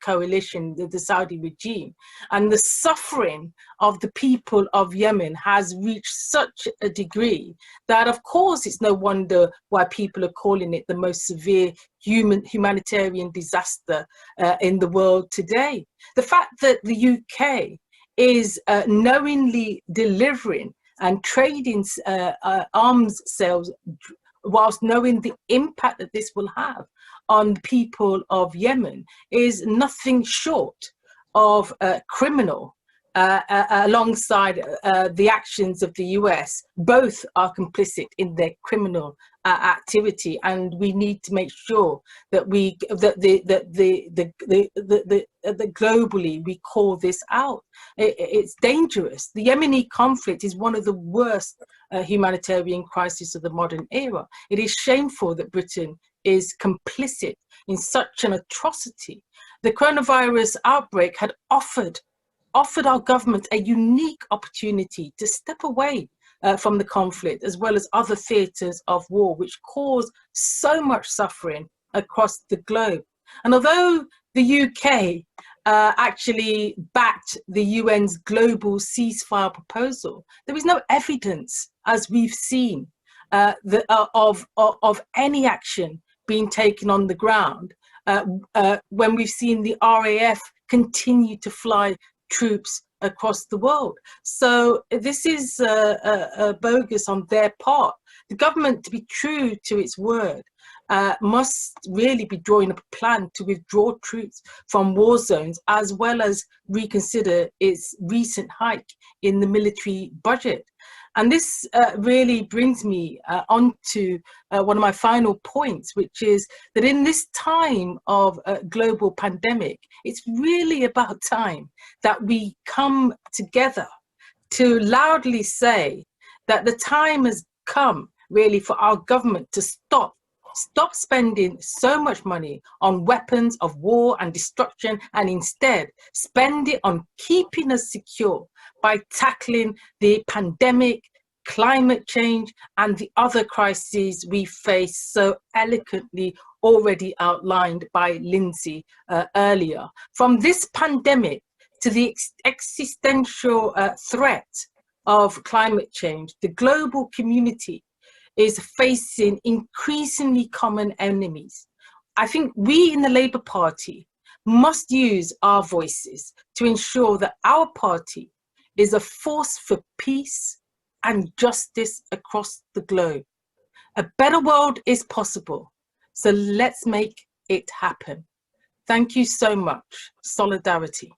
coalition, the Saudi regime. And the suffering of the people of Yemen has reached such a degree that, of course, it's no wonder why people are calling it the most severe humanitarian disaster in the world today. The fact that the UK is knowingly delivering and trading arms sales whilst knowing the impact that this will have on the people of Yemen is nothing short of criminal. Alongside the actions of the US, both are complicit in their criminal activity, and we need to make sure that globally we call this out. It's dangerous. The Yemeni conflict is one of the worst humanitarian crises of the modern era. It is shameful that Britain is complicit in such an atrocity. The coronavirus outbreak had offered our government a unique opportunity to step away from the conflict, as well as other theatres of war, which cause so much suffering across the globe. And although the UK actually backed the UN's global ceasefire proposal, there is no evidence, as we've seen, of any action being taken on the ground when we've seen the RAF continue to fly troops across the world. So this is bogus on their part. The government, to be true to its word, must really be drawing up a plan to withdraw troops from war zones, as well as reconsider its recent hike in the military budget. And this really brings me on to one of my final points, which is that in this time of global pandemic, it's really about time that we come together to loudly say that the time has come really for our government to stop spending so much money on weapons of war and destruction, and instead spend it on keeping us secure by tackling the pandemic, climate change, and the other crises we face so eloquently already outlined by Lindsay earlier. From this pandemic to the existential threat of climate change, the global community is facing increasingly common enemies. I think we in the Labour Party must use our voices to ensure that our party is a force for peace and justice across the globe. A better world is possible, so let's make it happen. Thank you so much. Solidarity.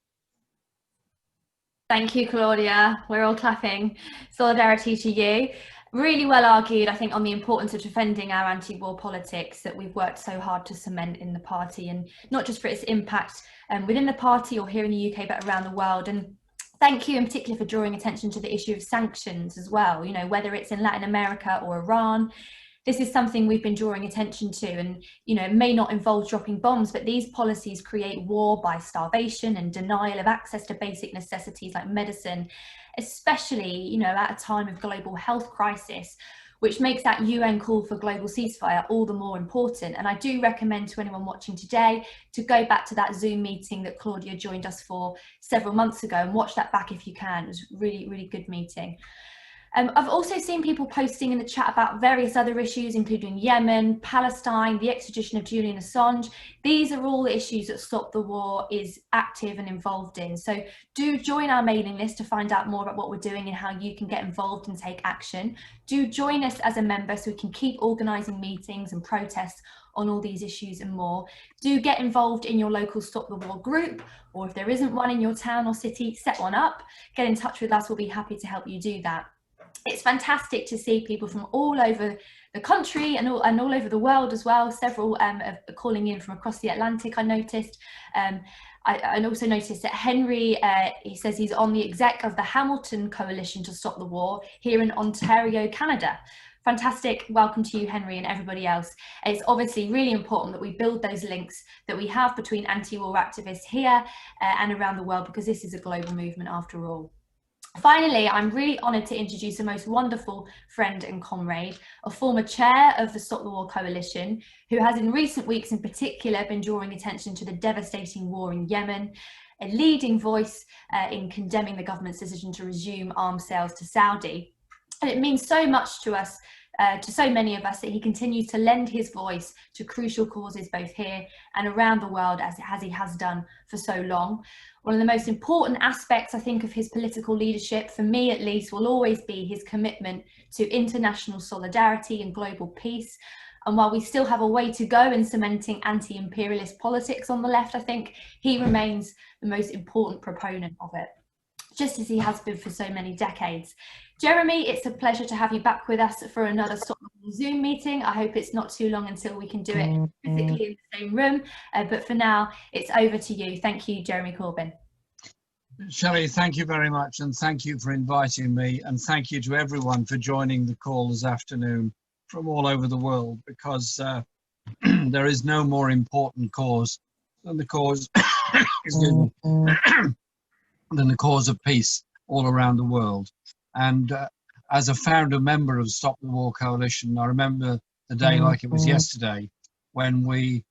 Thank you, Claudia. We're all clapping. Solidarity to you. Really well argued, I think, on the importance of defending our anti-war politics that we've worked so hard to cement in the party, and not just for its impact within the party or here in the UK, but around the world. And thank you in particular for drawing attention to the issue of sanctions as well, you know, whether it's in Latin America or Iran. This is something we've been drawing attention to, and, you know, it may not involve dropping bombs, but these policies create war by starvation and denial of access to basic necessities like medicine, especially, you know, at a time of global health crisis, which makes that UN call for global ceasefire all the more important. And I do recommend to anyone watching today to go back to that Zoom meeting that Claudia joined us for several months ago and watch that back if you can. It was a really, really good meeting. I've also seen people posting in the chat about various other issues, including Yemen, Palestine, the extradition of Julian Assange. These are all issues that Stop the War is active and involved in. So do join our mailing list to find out more about what we're doing and how you can get involved and take action. Do join us as a member so we can keep organising meetings and protests on all these issues and more. Do get involved in your local Stop the War group, or if there isn't one in your town or city, set one up. Get in touch with us, we'll be happy to help you do that. It's fantastic to see people from all over the country and all over the world as well. Several are calling in from across the Atlantic, I noticed. I also noticed that Henry, he says he's on the exec of the Hamilton Coalition to Stop the War here in Ontario, Canada. Fantastic. Welcome to you, Henry, and everybody else. It's obviously really important that we build those links that we have between anti-war activists here and around the world, because this is a global movement after all. Finally, I'm really honoured to introduce a most wonderful friend and comrade, a former chair of the Stop the War Coalition, who has in recent weeks in particular been drawing attention to the devastating war in Yemen, a leading voice in condemning the government's decision to resume arms sales to Saudi. And it means so much to us to so many of us that he continues to lend his voice to crucial causes both here and around the world, as he has done for so long. One of the most important aspects, I think, of his political leadership, for me at least, will always be his commitment to international solidarity and global peace. And while we still have a way to go in cementing anti-imperialist politics on the left, I think he remains the most important proponent of it, just as he has been for so many decades. Jeremy, it's a pleasure to have you back with us for another sort of Zoom meeting. I hope it's not too long until we can do it physically in the same room. But for now, it's over to you. Thank you, Jeremy Corbyn. Shelley, thank you very much, and thank you for inviting me, and thank you to everyone for joining the call this afternoon from all over the world, because there is no more important cause than the cause excuse me, than the cause of peace all around the world. And as a founder member of Stop the War Coalition, I remember the day like it was yesterday when we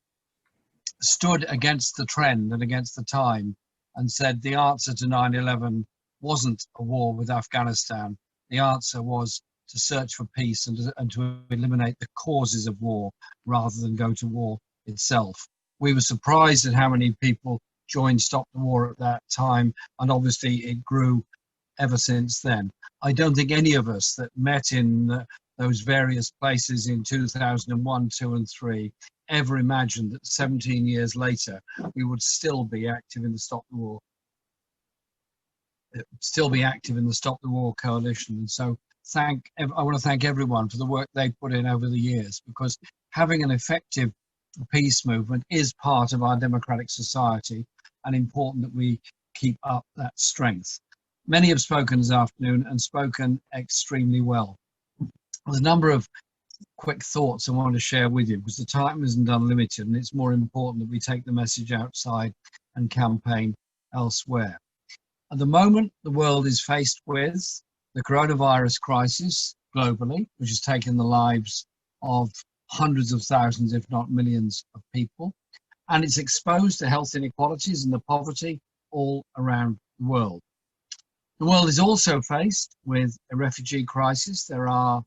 stood against the trend and against the time and said the answer to 9/11 wasn't a war with Afghanistan. The answer was to search for peace and to eliminate the causes of war rather than go to war itself. We were surprised at how many people joined Stop the War at that time, and obviously it grew ever since then. I don't think any of us that met in those various places in 2001, 2 and 3 ever imagined that 17 years later we would still be active in the Stop the War, Coalition. And so I want to thank everyone for the work they've put in over the years, because having an effective peace movement is part of our democratic society, and important that we keep up that strength. Many have spoken this afternoon and spoken extremely well. There's a number of quick thoughts I want to share with you, because the time isn't unlimited, and it's more important that we take the message outside and campaign elsewhere. At the moment, the world is faced with the coronavirus crisis globally, which has taken the lives of hundreds of thousands, if not millions of people. And it's exposed the health inequalities and the poverty all around the world. The world is also faced with a refugee crisis. There are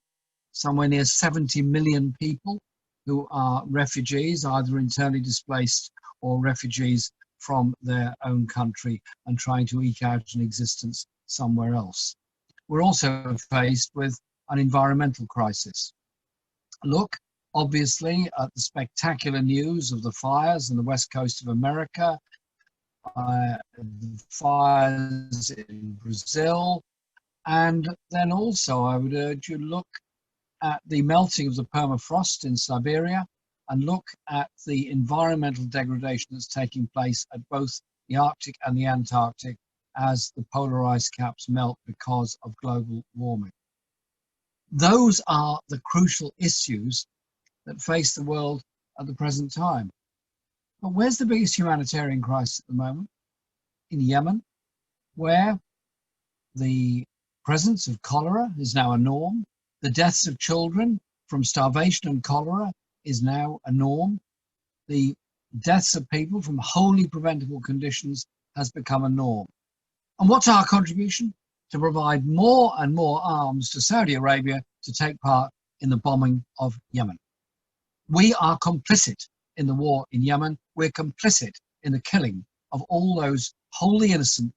somewhere near 70 million people who are refugees, either internally displaced or refugees from their own country and trying to eke out an existence somewhere else. We're also faced with an environmental crisis. Look, obviously, at the spectacular news of the fires on the west coast of America, the fires in Brazil, and then also I would urge you look at the melting of the permafrost in Siberia, and look at the environmental degradation that's taking place at both the Arctic and the Antarctic as the polar ice caps melt because of global warming. Those are the crucial issues that face the world at the present time. But where's the biggest humanitarian crisis at the moment? In Yemen, where the presence of cholera is now a norm. The deaths of children from starvation and cholera is now a norm. The deaths of people from wholly preventable conditions has become a norm. And what's our contribution? To provide more and more arms to Saudi Arabia to take part in the bombing of Yemen. We are complicit in the war in Yemen. We're complicit in the killing of all those wholly innocent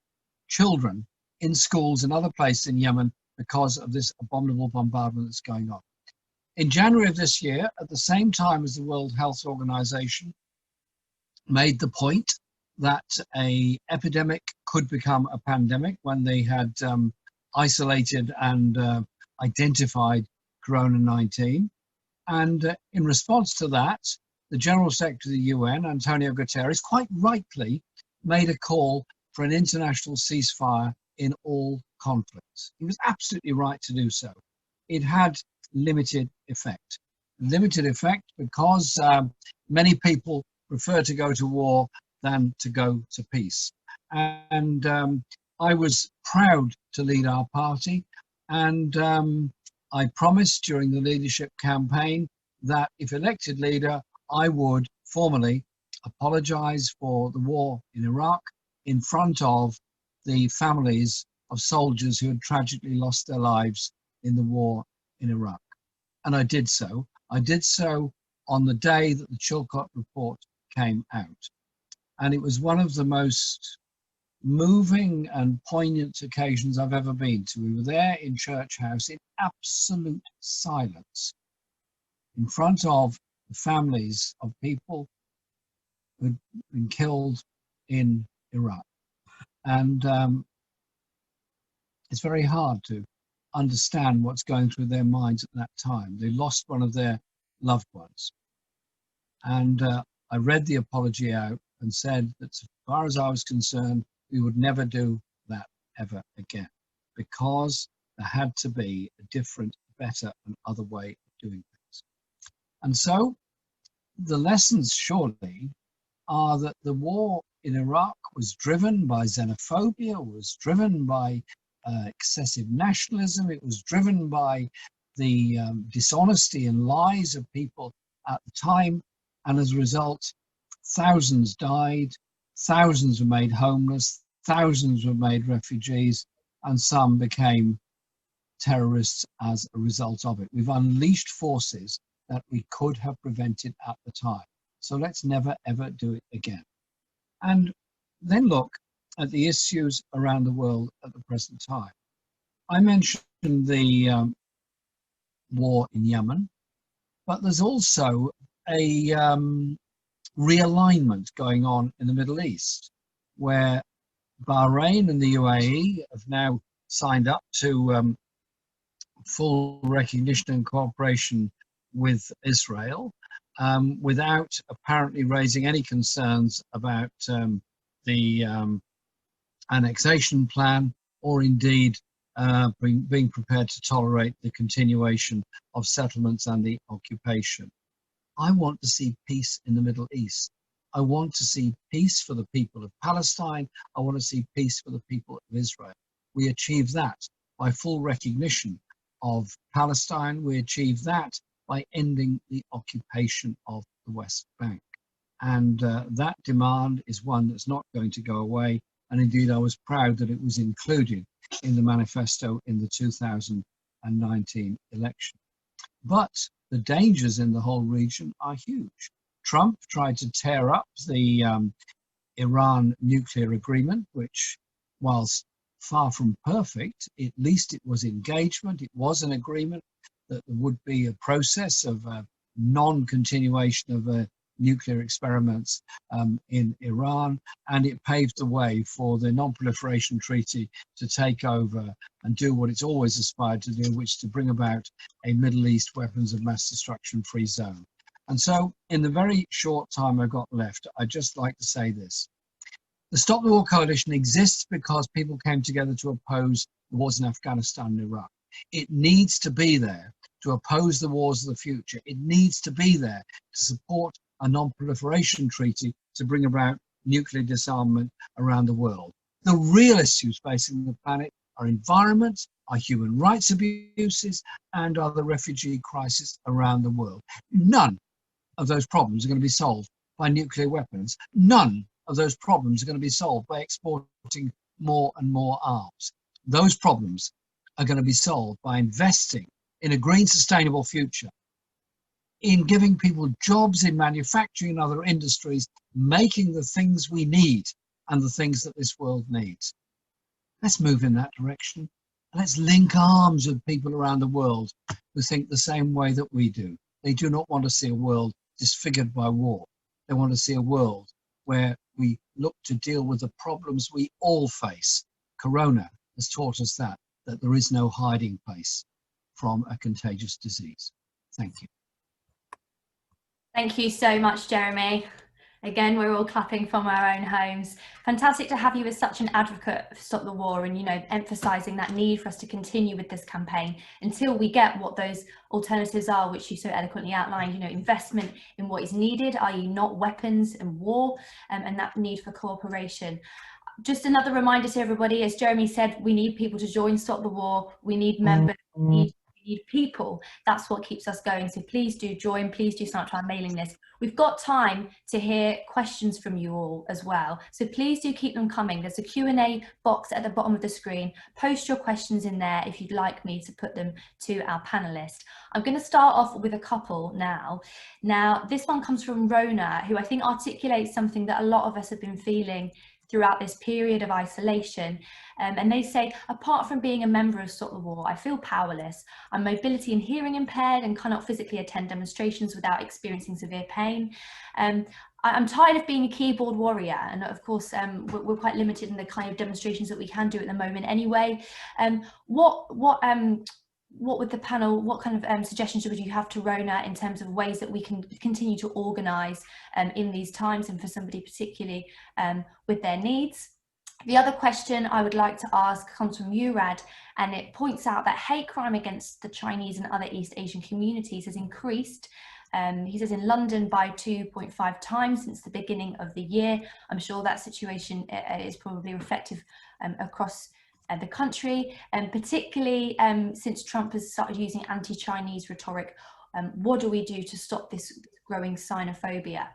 children in schools and other places in Yemen because of this abominable bombardment that's going on. In January of this year, at the same time as the World Health Organization made the point that an epidemic could become a pandemic when they had isolated and identified Corona-19. And in response to that, the General Secretary of the UN, Antonio Guterres, quite rightly made a call for an international ceasefire in all conflicts. He was absolutely right to do so. It had limited effect. Limited effect because many people prefer to go to war than to go to peace. And I was proud to lead our party, and I promised during the leadership campaign that if elected leader, I would formally apologize for the war in Iraq in front of the families of soldiers who had tragically lost their lives in the war in Iraq. and I did so. I did so on the day that the Chilcot report came out. And it was one of the most moving and poignant occasions I've ever been to. We were there in Church House in absolute silence, in front of the families of people who'd been killed in Iraq. And it's very hard to understand what's going through their minds at that time. They lost one of their loved ones. And I read the apology out and said that as far as I was concerned, we would never do that ever again, because there had to be a different, better and other way of doing things. And so the lessons surely are that the war in Iraq was driven by xenophobia, was driven by excessive nationalism, it was driven by the dishonesty and lies of people at the time, and as a result, thousands died, thousands were made homeless, thousands were made refugees, and some became terrorists as a result of it. We've unleashed forces that we could have prevented at the time. So let's never, ever do it again. And then look at the issues around the world at the present time. I mentioned the war in Yemen, but there's also a realignment going on in the Middle East, where Bahrain and the UAE have now signed up to full recognition and cooperation with Israel, without apparently raising any concerns about the annexation plan, or indeed being prepared to tolerate the continuation of settlements and the occupation. I want to see peace in the Middle East. I want to see peace for the people of Palestine. I want to see peace for the people of Israel. We achieve that by full recognition of Palestine. We achieve that by ending the occupation of the West Bank. And that demand is one that's not going to go away. And indeed, I was proud that it was included in the manifesto in the 2019 election. But the dangers in the whole region are huge. Trump tried to tear up the Iran nuclear agreement, which, whilst far from perfect, at least it was engagement. It was an agreement that there would be a process of non-continuation of nuclear experiments in Iran, and it paved the way for the Non-Proliferation Treaty to take over and do what it's always aspired to do, which is to bring about a Middle East weapons of mass destruction free zone. And so in the very short time I've got left, I'd just like to say this. The Stop the War Coalition exists because people came together to oppose the wars in Afghanistan and Iraq. It needs to be there to oppose the wars of the future. It needs to be there to support a non-proliferation treaty to bring about nuclear disarmament around the world. The real issues facing the planet are environment, are human rights abuses, and are the refugee crisis around the world. None of those problems are going to be solved by nuclear weapons. None of those problems are going to be solved by exporting more and more arms. Those problems are going to be solved by investing in a green, sustainable future, in giving people jobs in manufacturing and other industries, making the things we need and the things that this world needs. Let's move in that direction. Let's link arms with people around the world who think the same way that we do. They do not want to see a world disfigured by war. They want to see a world where we look to deal with the problems we all face. Corona has taught us that there is no hiding place from a contagious disease. Thank you. Thank you so much, Jeremy. Again, we're all clapping from our own homes. Fantastic to have you as such an advocate for Stop the War, and, you know, emphasising that need for us to continue with this campaign until we get what those alternatives are, which you so eloquently outlined, you know, investment in what is needed, i.e. not weapons and war, and that need for cooperation. Just another reminder to everybody, as Jeremy said, we need people to join Stop the War. We need members, we need We need people. That's what keeps us going. So please do join. Please do sign up to our mailing list. We've got time to hear questions from you all as well. So please do keep them coming. There's a Q&A box at the bottom of the screen. Post your questions in there if you'd like me to put them to our panelists. I'm going to start off with a couple now. Now, this one comes from Rona, who I think articulates something that a lot of us have been feeling throughout this period of isolation. And they say, apart from being a member of Stop the War, I feel powerless. I'm mobility and hearing impaired and cannot physically attend demonstrations without experiencing severe pain. I'm tired of being a keyboard warrior, and of course we're quite limited in the kind of demonstrations that we can do at the moment anyway. What would the panel, what kind of suggestions would you have to Rona in terms of ways that we can continue to organise in these times, and for somebody particularly with their needs? The other question I would like to ask comes from Urad, and it points out that hate crime against the Chinese and other East Asian communities has increased. He says in London by 2.5 times since the beginning of the year. I'm sure that situation is probably reflective across the country, and particularly since Trump has started using anti-Chinese rhetoric. What do we do to stop this growing xenophobia?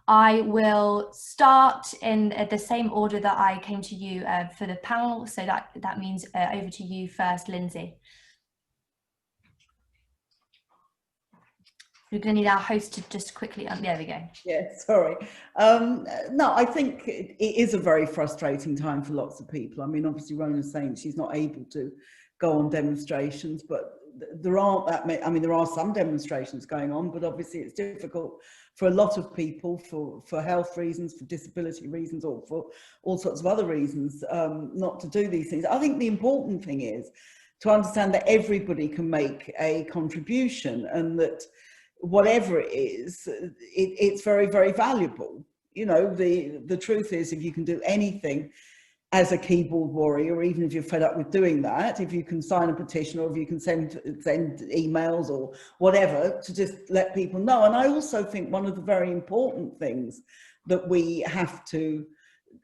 I will start in the same order that I came to you for the panel, so that means over to you first, Lindsay. We're going to need our host to just quickly, there we go. Yeah, sorry. No, I think it is a very frustrating time for lots of people. I mean, obviously Rona's saying she's not able to go on demonstrations, but there aren't that many. I mean, there are some demonstrations going on, but obviously it's difficult for a lot of people for health reasons, for disability reasons, or for all sorts of other reasons not to do these things. I think the important thing is to understand that everybody can make a contribution, and that whatever it is, it's very, very valuable. You know, the truth is, if you can do anything as a keyboard warrior, or even if you're fed up with doing that, if you can sign a petition, or if you can send emails or whatever to just let people know. And I also think one of the very important things that we have to,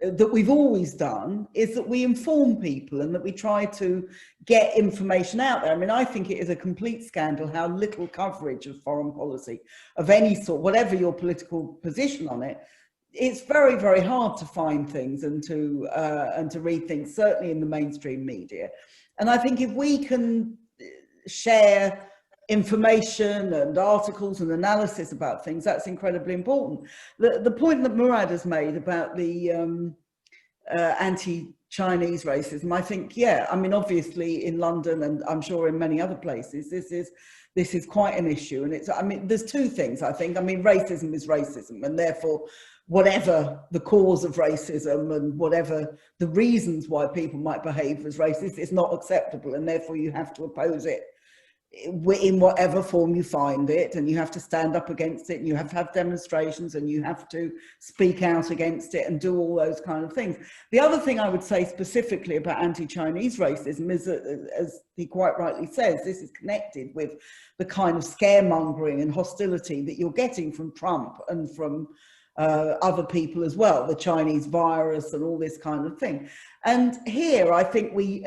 that we've always done, is that we inform people and that we try to get information out there. I mean, I think it is a complete scandal how little coverage of foreign policy of any sort, whatever your political position on it. It's very, very hard to find things and to read things, certainly in the mainstream media. And I think if we can share information and articles and analysis about things, that's incredibly important. The point that Murad has made about the anti-Chinese racism, I think, yeah, I mean, obviously in London, and I'm sure in many other places, this is quite an issue. And it's, I mean, there's two things, I think. I mean, racism is racism, and therefore whatever the cause of racism and whatever the reasons why people might behave as racist, is not acceptable, and therefore you have to oppose it in whatever form you find it, and you have to stand up against it, and you have to have demonstrations, and you have to speak out against it and do all those kind of things. The other thing I would say specifically about anti-Chinese racism is that, as he quite rightly says, this is connected with the kind of scaremongering and hostility that you're getting from Trump and from other people as well, the Chinese virus and all this kind of thing. And here I think we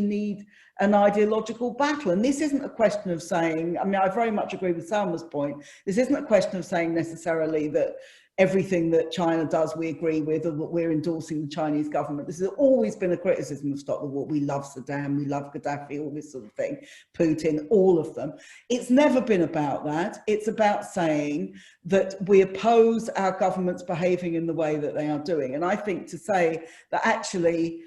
need an ideological battle. And this isn't a question of saying, I mean, I very much agree with Salma's point, this isn't a question of saying necessarily that everything that China does we agree with, or that we're endorsing the Chinese government. This has always been a criticism of Stop the War. We love Saddam, we love Gaddafi, all this sort of thing, Putin, all of them. It's never been about that. It's about saying that we oppose our governments behaving in the way that they are doing. And I think to say that actually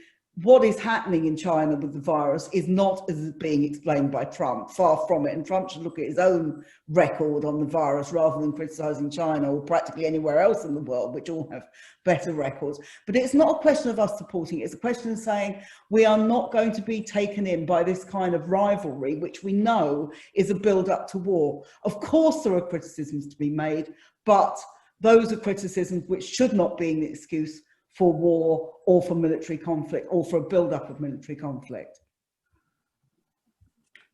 what is happening in China with the virus is not as being explained by Trump, far from it. And Trump should look at his own record on the virus rather than criticising China or practically anywhere else in the world, which all have better records. But it's not a question of us supporting it. It's a question of saying we are not going to be taken in by this kind of rivalry, which we know is a build-up to war. Of course, there are criticisms to be made, but those are criticisms which should not be an excuse for war or for military conflict or for a build-up of military conflict.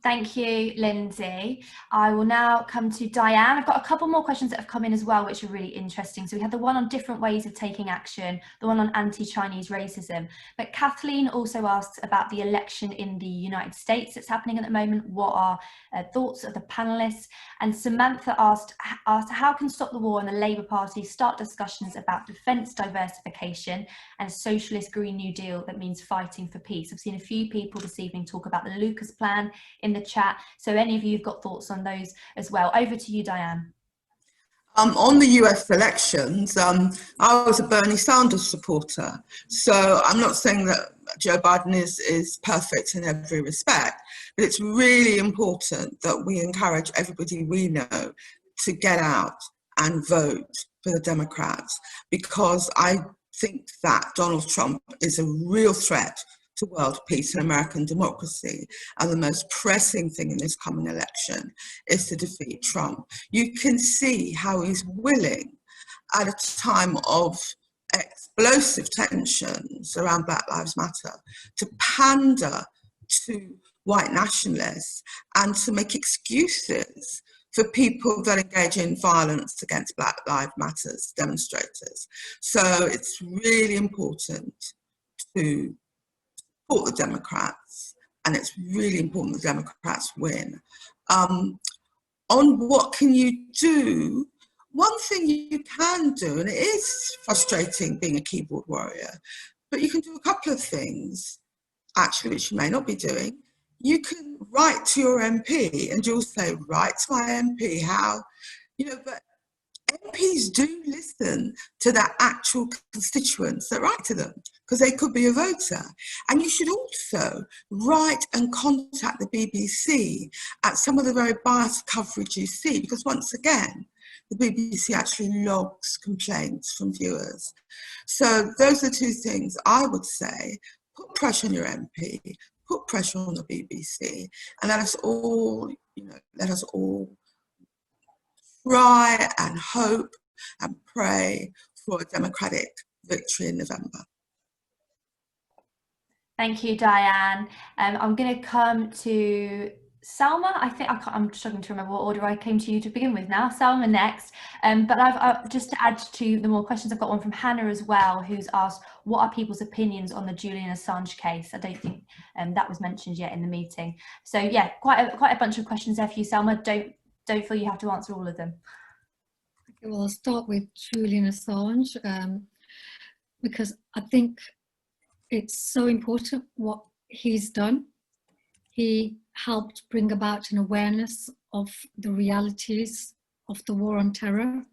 Thank you, Lindsay. I will now come to Diane. I've got a couple more questions that have come in as well, which are really interesting. So we had the one on different ways of taking action, the one on anti-Chinese racism. But Kathleen also asks about the election in the United States that's happening at the moment. What are thoughts of the panelists? And Samantha asked how can Stop the War and the Labour Party start discussions about defence diversification and a socialist Green New Deal that means fighting for peace? I've seen a few people this evening talk about the Lucas plan in the chat. So any of you have got thoughts on those as well. Over to you, Diane. On the US elections, I was a Bernie Sanders supporter. So I'm not saying that Joe Biden is perfect in every respect, but it's really important that we encourage everybody we know to get out and vote for the Democrats, because I think that Donald Trump is a real threat to world peace and American democracy. And the most pressing thing in this coming election is to defeat Trump. You can see how he's willing, at a time of explosive tensions around Black Lives Matter, to pander to white nationalists and to make excuses for people that engage in violence against Black Lives Matter demonstrators. So it's really important to support the Democrats, and it's really important the Democrats win. On what can you do, one thing you can do, and it is frustrating being a keyboard warrior, but you can do a couple of things, actually, which you may not be doing. You can write to your MP, and you'll say, write to my MP, how, but MPs do listen to their actual constituents that write to them, because they could be a voter. And you should also write and contact the BBC at some of the very biased coverage you see, because once again, the BBC actually logs complaints from viewers. So those are two things I would say. Put pressure on your MP, put pressure on the BBC, and let us all try and hope and pray for a democratic victory in November. Thank you, Diane. I'm going to come to Salma. I'm struggling to remember what order I came to you to begin with now. Salma next. But I've just to add to the more questions, I've got one from Hannah as well, who's asked, what are people's opinions on the Julian Assange case? I don't think that was mentioned yet in the meeting. So yeah, quite a bunch of questions there for you, Salma. Don't feel you have to answer all of them. Okay, well, I'll start with Julian Assange, because I think it's so important what he's done. He helped bring about an awareness of the realities of the war on terror.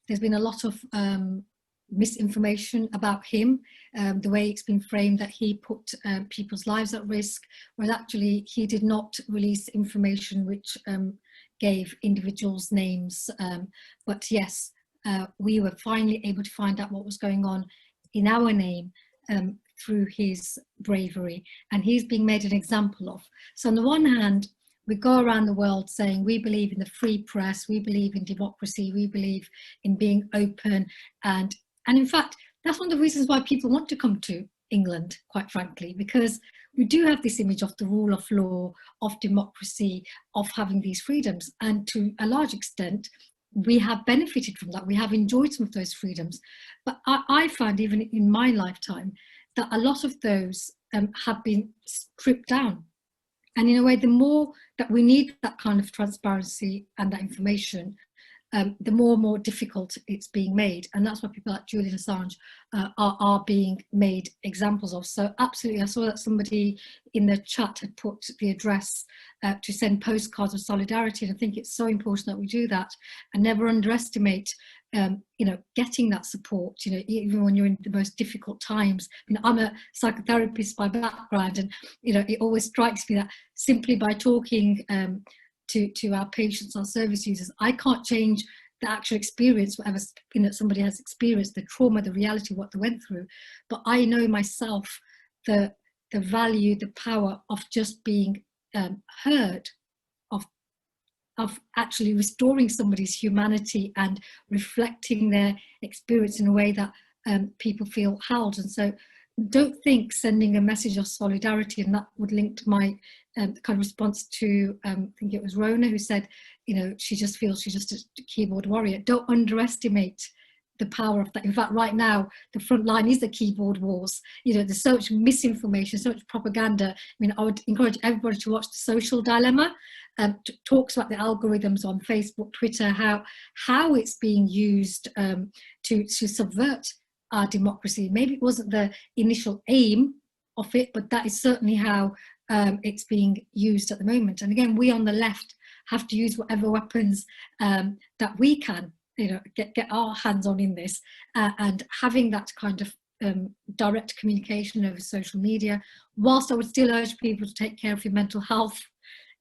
There's been a lot of misinformation about him, the way it's been framed that he put people's lives at risk, whereas actually he did not release information which gave individuals' names. But yes, we were finally able to find out what was going on in our name through his bravery, and he's being made an example of. So on the one hand, we go around the world saying we believe in the free press, we believe in democracy, we believe in being open, and in fact, that's one of the reasons why people want to come to England, quite frankly, because we do have this image of the rule of law, of democracy, of having these freedoms, and to a large extent, we have benefited from that. We have enjoyed some of those freedoms. But I find, even in my lifetime, that a lot of those have been stripped down. And in a way, the more that we need that kind of transparency and that information, the more difficult it's being made. And that's what people like Julian Assange are being made examples of. So absolutely, I saw that somebody in the chat had put the address to send postcards of solidarity. And I think it's so important that we do that and never underestimate getting that support, even when you're in the most difficult times. I'm a psychotherapist by background, and, it always strikes me that simply by talking to our patients, our service users, I can't change the actual experience, whatever somebody has experienced, the trauma, the reality, what they went through. But I know myself the value, the power of just being heard, of actually restoring somebody's humanity and reflecting their experience in a way that people feel held. And so don't think sending a message of solidarity, and that would link to my kind of response to, I think it was Rona who said, you know, she just feels she's just a keyboard warrior. Don't underestimate the power of that. In fact, right now, the front line is the keyboard wars. You know, there's so much misinformation, so much propaganda. I mean, I would encourage everybody to watch The Social Dilemma. Talks about the algorithms on Facebook, Twitter, how it's being used to subvert our democracy. Maybe it wasn't the initial aim of it, but that is certainly how it's being used at the moment. And again, we on the left have to use whatever weapons that we can, you know, get our hands on in this, and having that kind of direct communication over social media, whilst I would still urge people to take care of your mental health,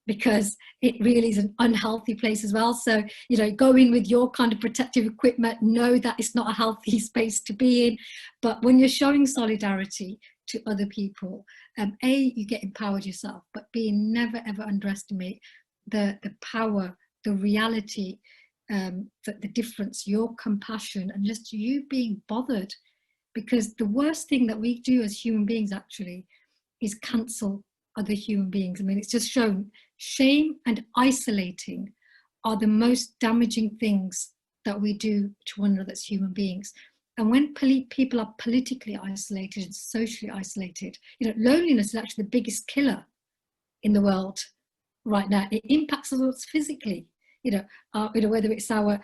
because it really is an unhealthy place as well. So, you know, go in with your kind of protective equipment, know that it's not a healthy space to be in. But when you're showing solidarity to other people, A, you get empowered yourself, but B, never ever underestimate the power, the reality, the difference, your compassion, and just you being bothered. Because the worst thing that we do as human beings actually is cancel other human beings. I mean, it's just shown shame and isolating are the most damaging things that we do to one another as human beings. And when people are politically isolated and socially isolated, you know, loneliness is actually the biggest killer in the world right now. It impacts us physically, you know, whether it's our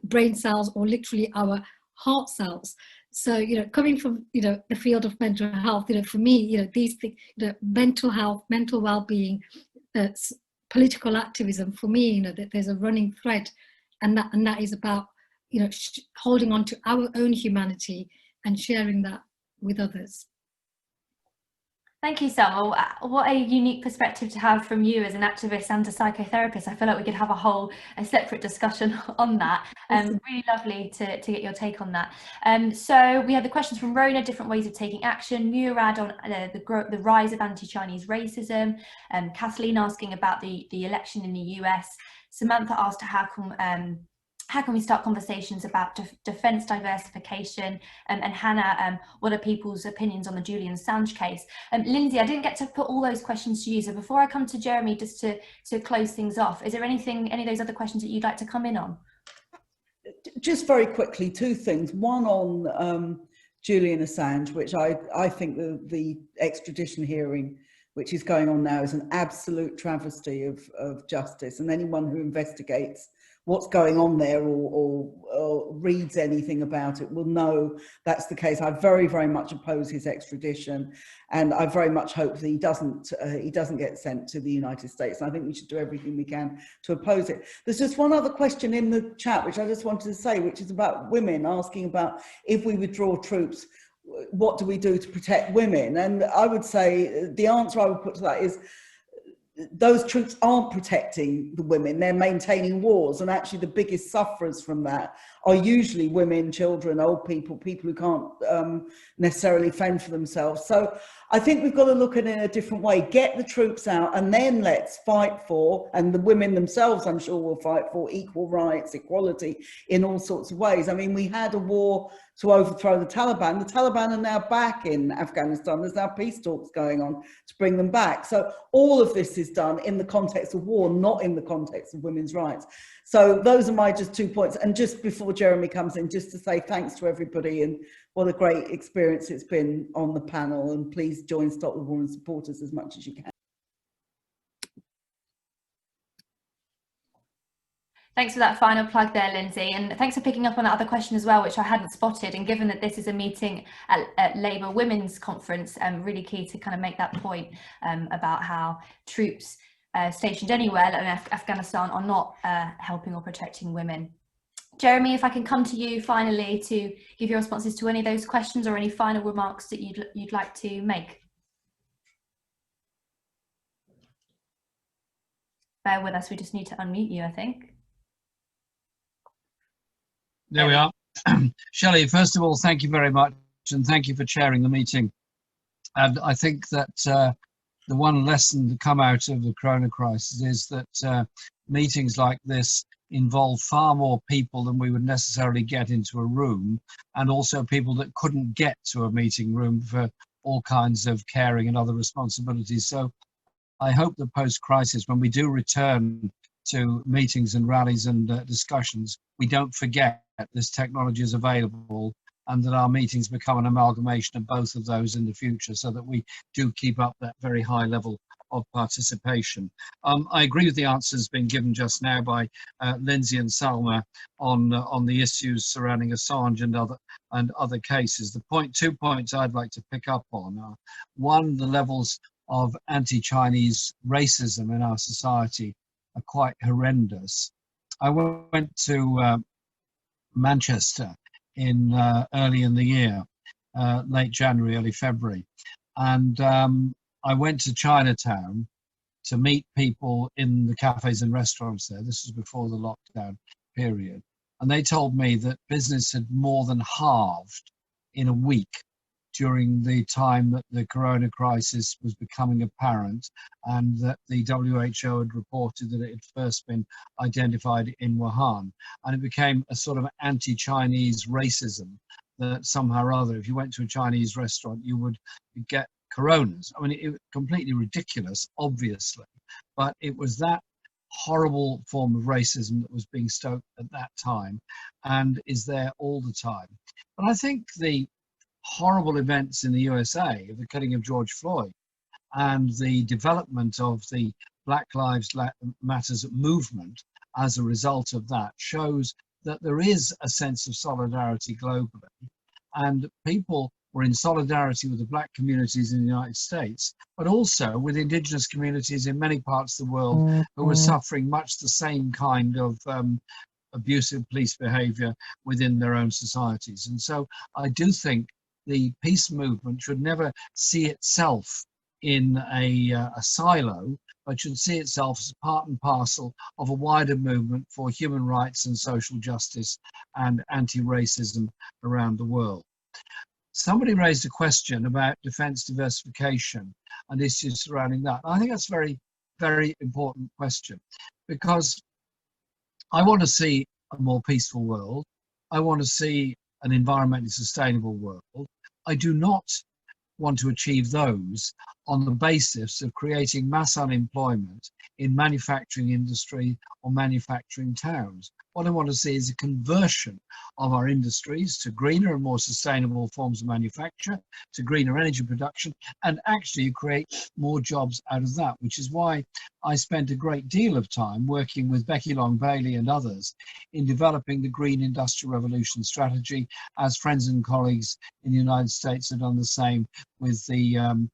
brain cells or literally our heart cells. So, you know, coming from, you know, the field of mental health, you know, for me, you know, these things, you know, mental health, mental well-being, political activism, for me, you know, that there's a running thread, and that is about, you know, holding on to our own humanity and sharing that with others. Thank you, Sal. What a unique perspective to have from you as an activist and a psychotherapist. I feel like we could have a separate discussion on that. Really lovely to get your take on that. So we had the questions from Rona, different ways of taking action, Murad on the rise of anti-Chinese racism, Kathleen asking about the election in the US, Samantha asked how can we start conversations about defence diversification, and Hannah, what are people's opinions on the Julian Assange case? Lindsay, I didn't get to put all those questions to you, so before I come to Jeremy, just to close things off, is there any of those other questions that you'd like to come in on? Just very quickly, two things. One on Julian Assange, which I think the extradition hearing which is going on now is an absolute travesty of justice, and anyone who investigates what's going on there or reads anything about it will know that's the case. I very, very much oppose his extradition, and I very much hope that he doesn't get sent to the United States. And I think we should do everything we can to oppose it. There's just one other question in the chat which I just wanted to say, which is about women, asking about if we withdraw troops, what do we do to protect women? And I would say the answer I would put to that is those troops aren't protecting the women, they're maintaining wars, and actually the biggest sufferers from that are usually women, children, old people, people who can't necessarily fend for themselves. So I think we've got to look at it in a different way, get the troops out, and then let's fight for, and the women themselves I'm sure will fight for, equal rights, equality in all sorts of ways. I mean, we had a war to overthrow the Taliban. The Taliban are now back in Afghanistan. There's now peace talks going on to bring them back. So all of this is done in the context of war, not in the context of women's rights. So those are my just 2 points. And just before Jeremy comes in, just to say thanks to everybody, and what a great experience it's been on the panel. And please join Stop the War and support us as much as you can. Thanks for that final plug there, Lindsay, and thanks for picking up on that other question as well, which I hadn't spotted. And given that this is a meeting at Labour Women's Conference, really key to kind of make that point about how troops stationed anywhere in Afghanistan are not helping or protecting women. Jeremy, if I can come to you finally to give your responses to any of those questions or any final remarks that you'd like to make. Bear with us, we just need to unmute you, I think. There we are. Shelley, first of all, thank you very much, and thank you for chairing the meeting. And I think that the one lesson to come out of the corona crisis is that meetings like this involved far more people than we would necessarily get into a room, and also people that couldn't get to a meeting room for all kinds of caring and other responsibilities. So I hope that post-crisis, when we do return to meetings and rallies and discussions, we don't forget this technology is available, and that our meetings become an amalgamation of both of those in the future, so that we do keep up that very high level of participation. I agree with the answers being given just now by Lindsay and Salma on the issues surrounding Assange and other cases. The 2 points I'd like to pick up on are, one, the levels of anti-Chinese racism in our society are quite horrendous. I went to Manchester early in the year, late January, early February, and I went to Chinatown to meet people in the cafes and restaurants there. This was before the lockdown period, and they told me that business had more than halved in a week during the time that the corona crisis was becoming apparent, and that the WHO had reported that it had first been identified in Wuhan. And it became a sort of anti-Chinese racism that somehow or other, if you went to a Chinese restaurant, you would get coronas. I mean, it was completely ridiculous, obviously, but it was that horrible form of racism that was being stoked at that time and is there all the time. But I think the horrible events in the USA, the killing of George Floyd, and the development of the Black Lives Matters movement as a result of that, shows that there is a sense of solidarity globally, and people were in solidarity with the black communities in the United States, but also with indigenous communities in many parts of the world who were suffering much the same kind of abusive police behavior within their own societies. And so I do think the peace movement should never see itself in a silo, but should see itself as part and parcel of a wider movement for human rights and social justice and anti-racism around the world. Somebody raised a question about defence diversification and issues surrounding that. I think that's a very, very important question, because I want to see a more peaceful world. I want to see an environmentally sustainable world. I do not want to achieve those on the basis of creating mass unemployment in manufacturing industry or manufacturing towns. What I want to see is a conversion of our industries to greener and more sustainable forms of manufacture, to greener energy production, and actually create more jobs out of that, which is why I spent a great deal of time working with Becky Long-Bailey and others in developing the Green Industrial Revolution strategy, as friends and colleagues in the United States have done the same with the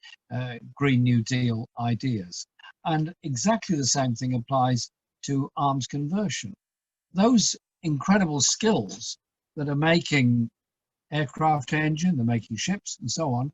Green New Deal ideas. And exactly the same thing applies to arms conversion. Those incredible skills that are making aircraft engine, they're making ships and so on,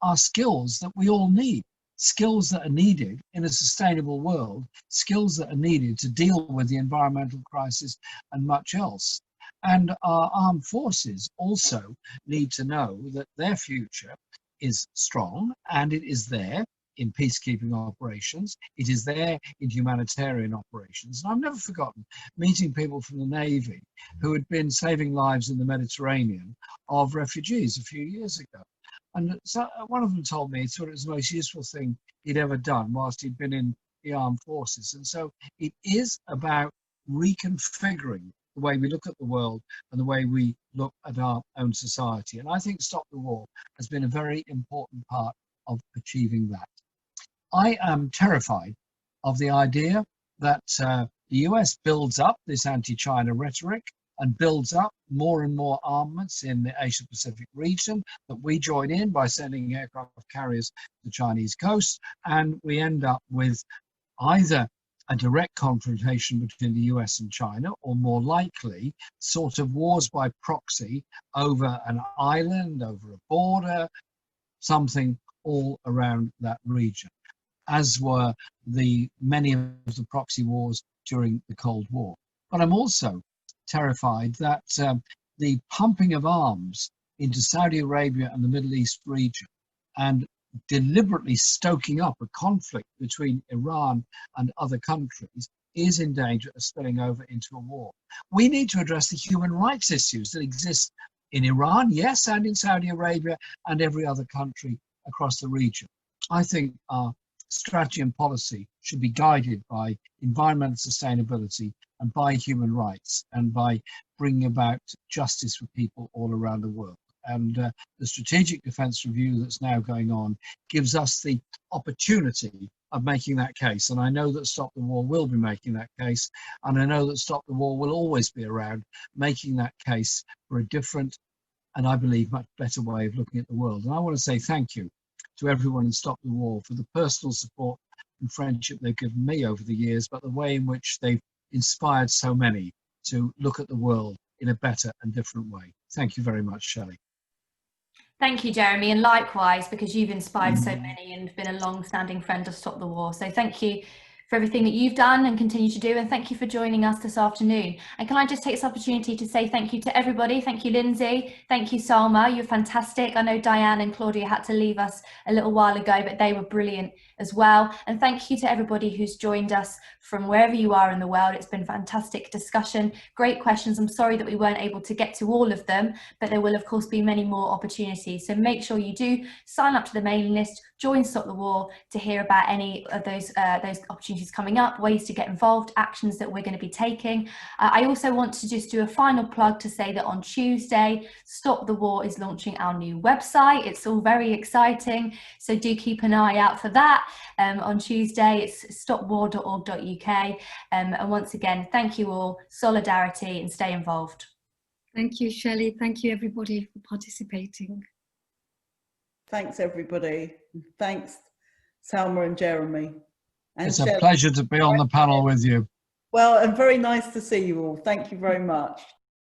are skills that we all need. Skills that are needed in a sustainable world, skills that are needed to deal with the environmental crisis and much else. And our armed forces also need to know that their future is strong, and it is there in peacekeeping operations, it is there in humanitarian operations. And I've never forgotten meeting people from the Navy who had been saving lives in the Mediterranean of refugees a few years ago. And so one of them told me he thought it was the most useful thing he'd ever done whilst he'd been in the armed forces. And so it is about reconfiguring the way we look at the world and the way we look at our own society. And I think Stop the War has been a very important part of achieving that. I am terrified of the idea that the US builds up this anti-China rhetoric and builds up more and more armaments in the Asia-Pacific region, that we join in by sending aircraft carriers to the Chinese coast, and we end up with either a direct confrontation between the US and China, or more likely, sort of wars by proxy over an island, over a border, something all around that region, as were many of the proxy wars during the Cold War. But I'm also terrified that the pumping of arms into Saudi Arabia and the Middle East region, and deliberately stoking up a conflict between Iran and other countries, is in danger of spilling over into a war. We need to address the human rights issues that exist in Iran, yes, and in Saudi Arabia and every other country across the region. I think our strategy and policy should be guided by environmental sustainability and by human rights and by bringing about justice for people all around the world. And the Strategic Defence Review that's now going on gives us the opportunity of making that case. And I know that Stop the War will be making that case. And I know that Stop the War will always be around making that case for a different and, I believe, much better way of looking at the world. And I want to say thank you to everyone in Stop the War for the personal support and friendship they've given me over the years, but the way in which they've inspired so many to look at the world in a better and different way. Thank you very much, Shelley. Thank you, Jeremy, and likewise, because you've inspired so many and been a long-standing friend of Stop the War. So thank you for everything that you've done and continue to do, and thank you for joining us this afternoon. And can I just take this opportunity to say thank you to everybody. Thank you, Lindsay. Thank you, Salma. You're fantastic. I know Diane and Claudia had to leave us a little while ago, but they were brilliant as well. And thank you to everybody who's joined us from wherever you are in the world. It's been fantastic discussion, great questions. I'm sorry that we weren't able to get to all of them, but there will of course be many more opportunities. So make sure you do sign up to the mailing list, join Stop the War to hear about any of those opportunities coming up, ways to get involved, actions that we're going to be taking. I also want to just do a final plug to say that on Tuesday, Stop the War is launching our new website. It's all very exciting, so do keep an eye out for that. On Tuesday, it's stopwar.org.uk. And once again, thank you all, solidarity, and stay involved. Thank you, Shelley. Thank you, everybody, for participating. Thanks, everybody. Thanks, Salma and Jeremy. And it's Shelley. a pleasure to be on the panel with you. Well, and very nice to see you all. Thank you very much.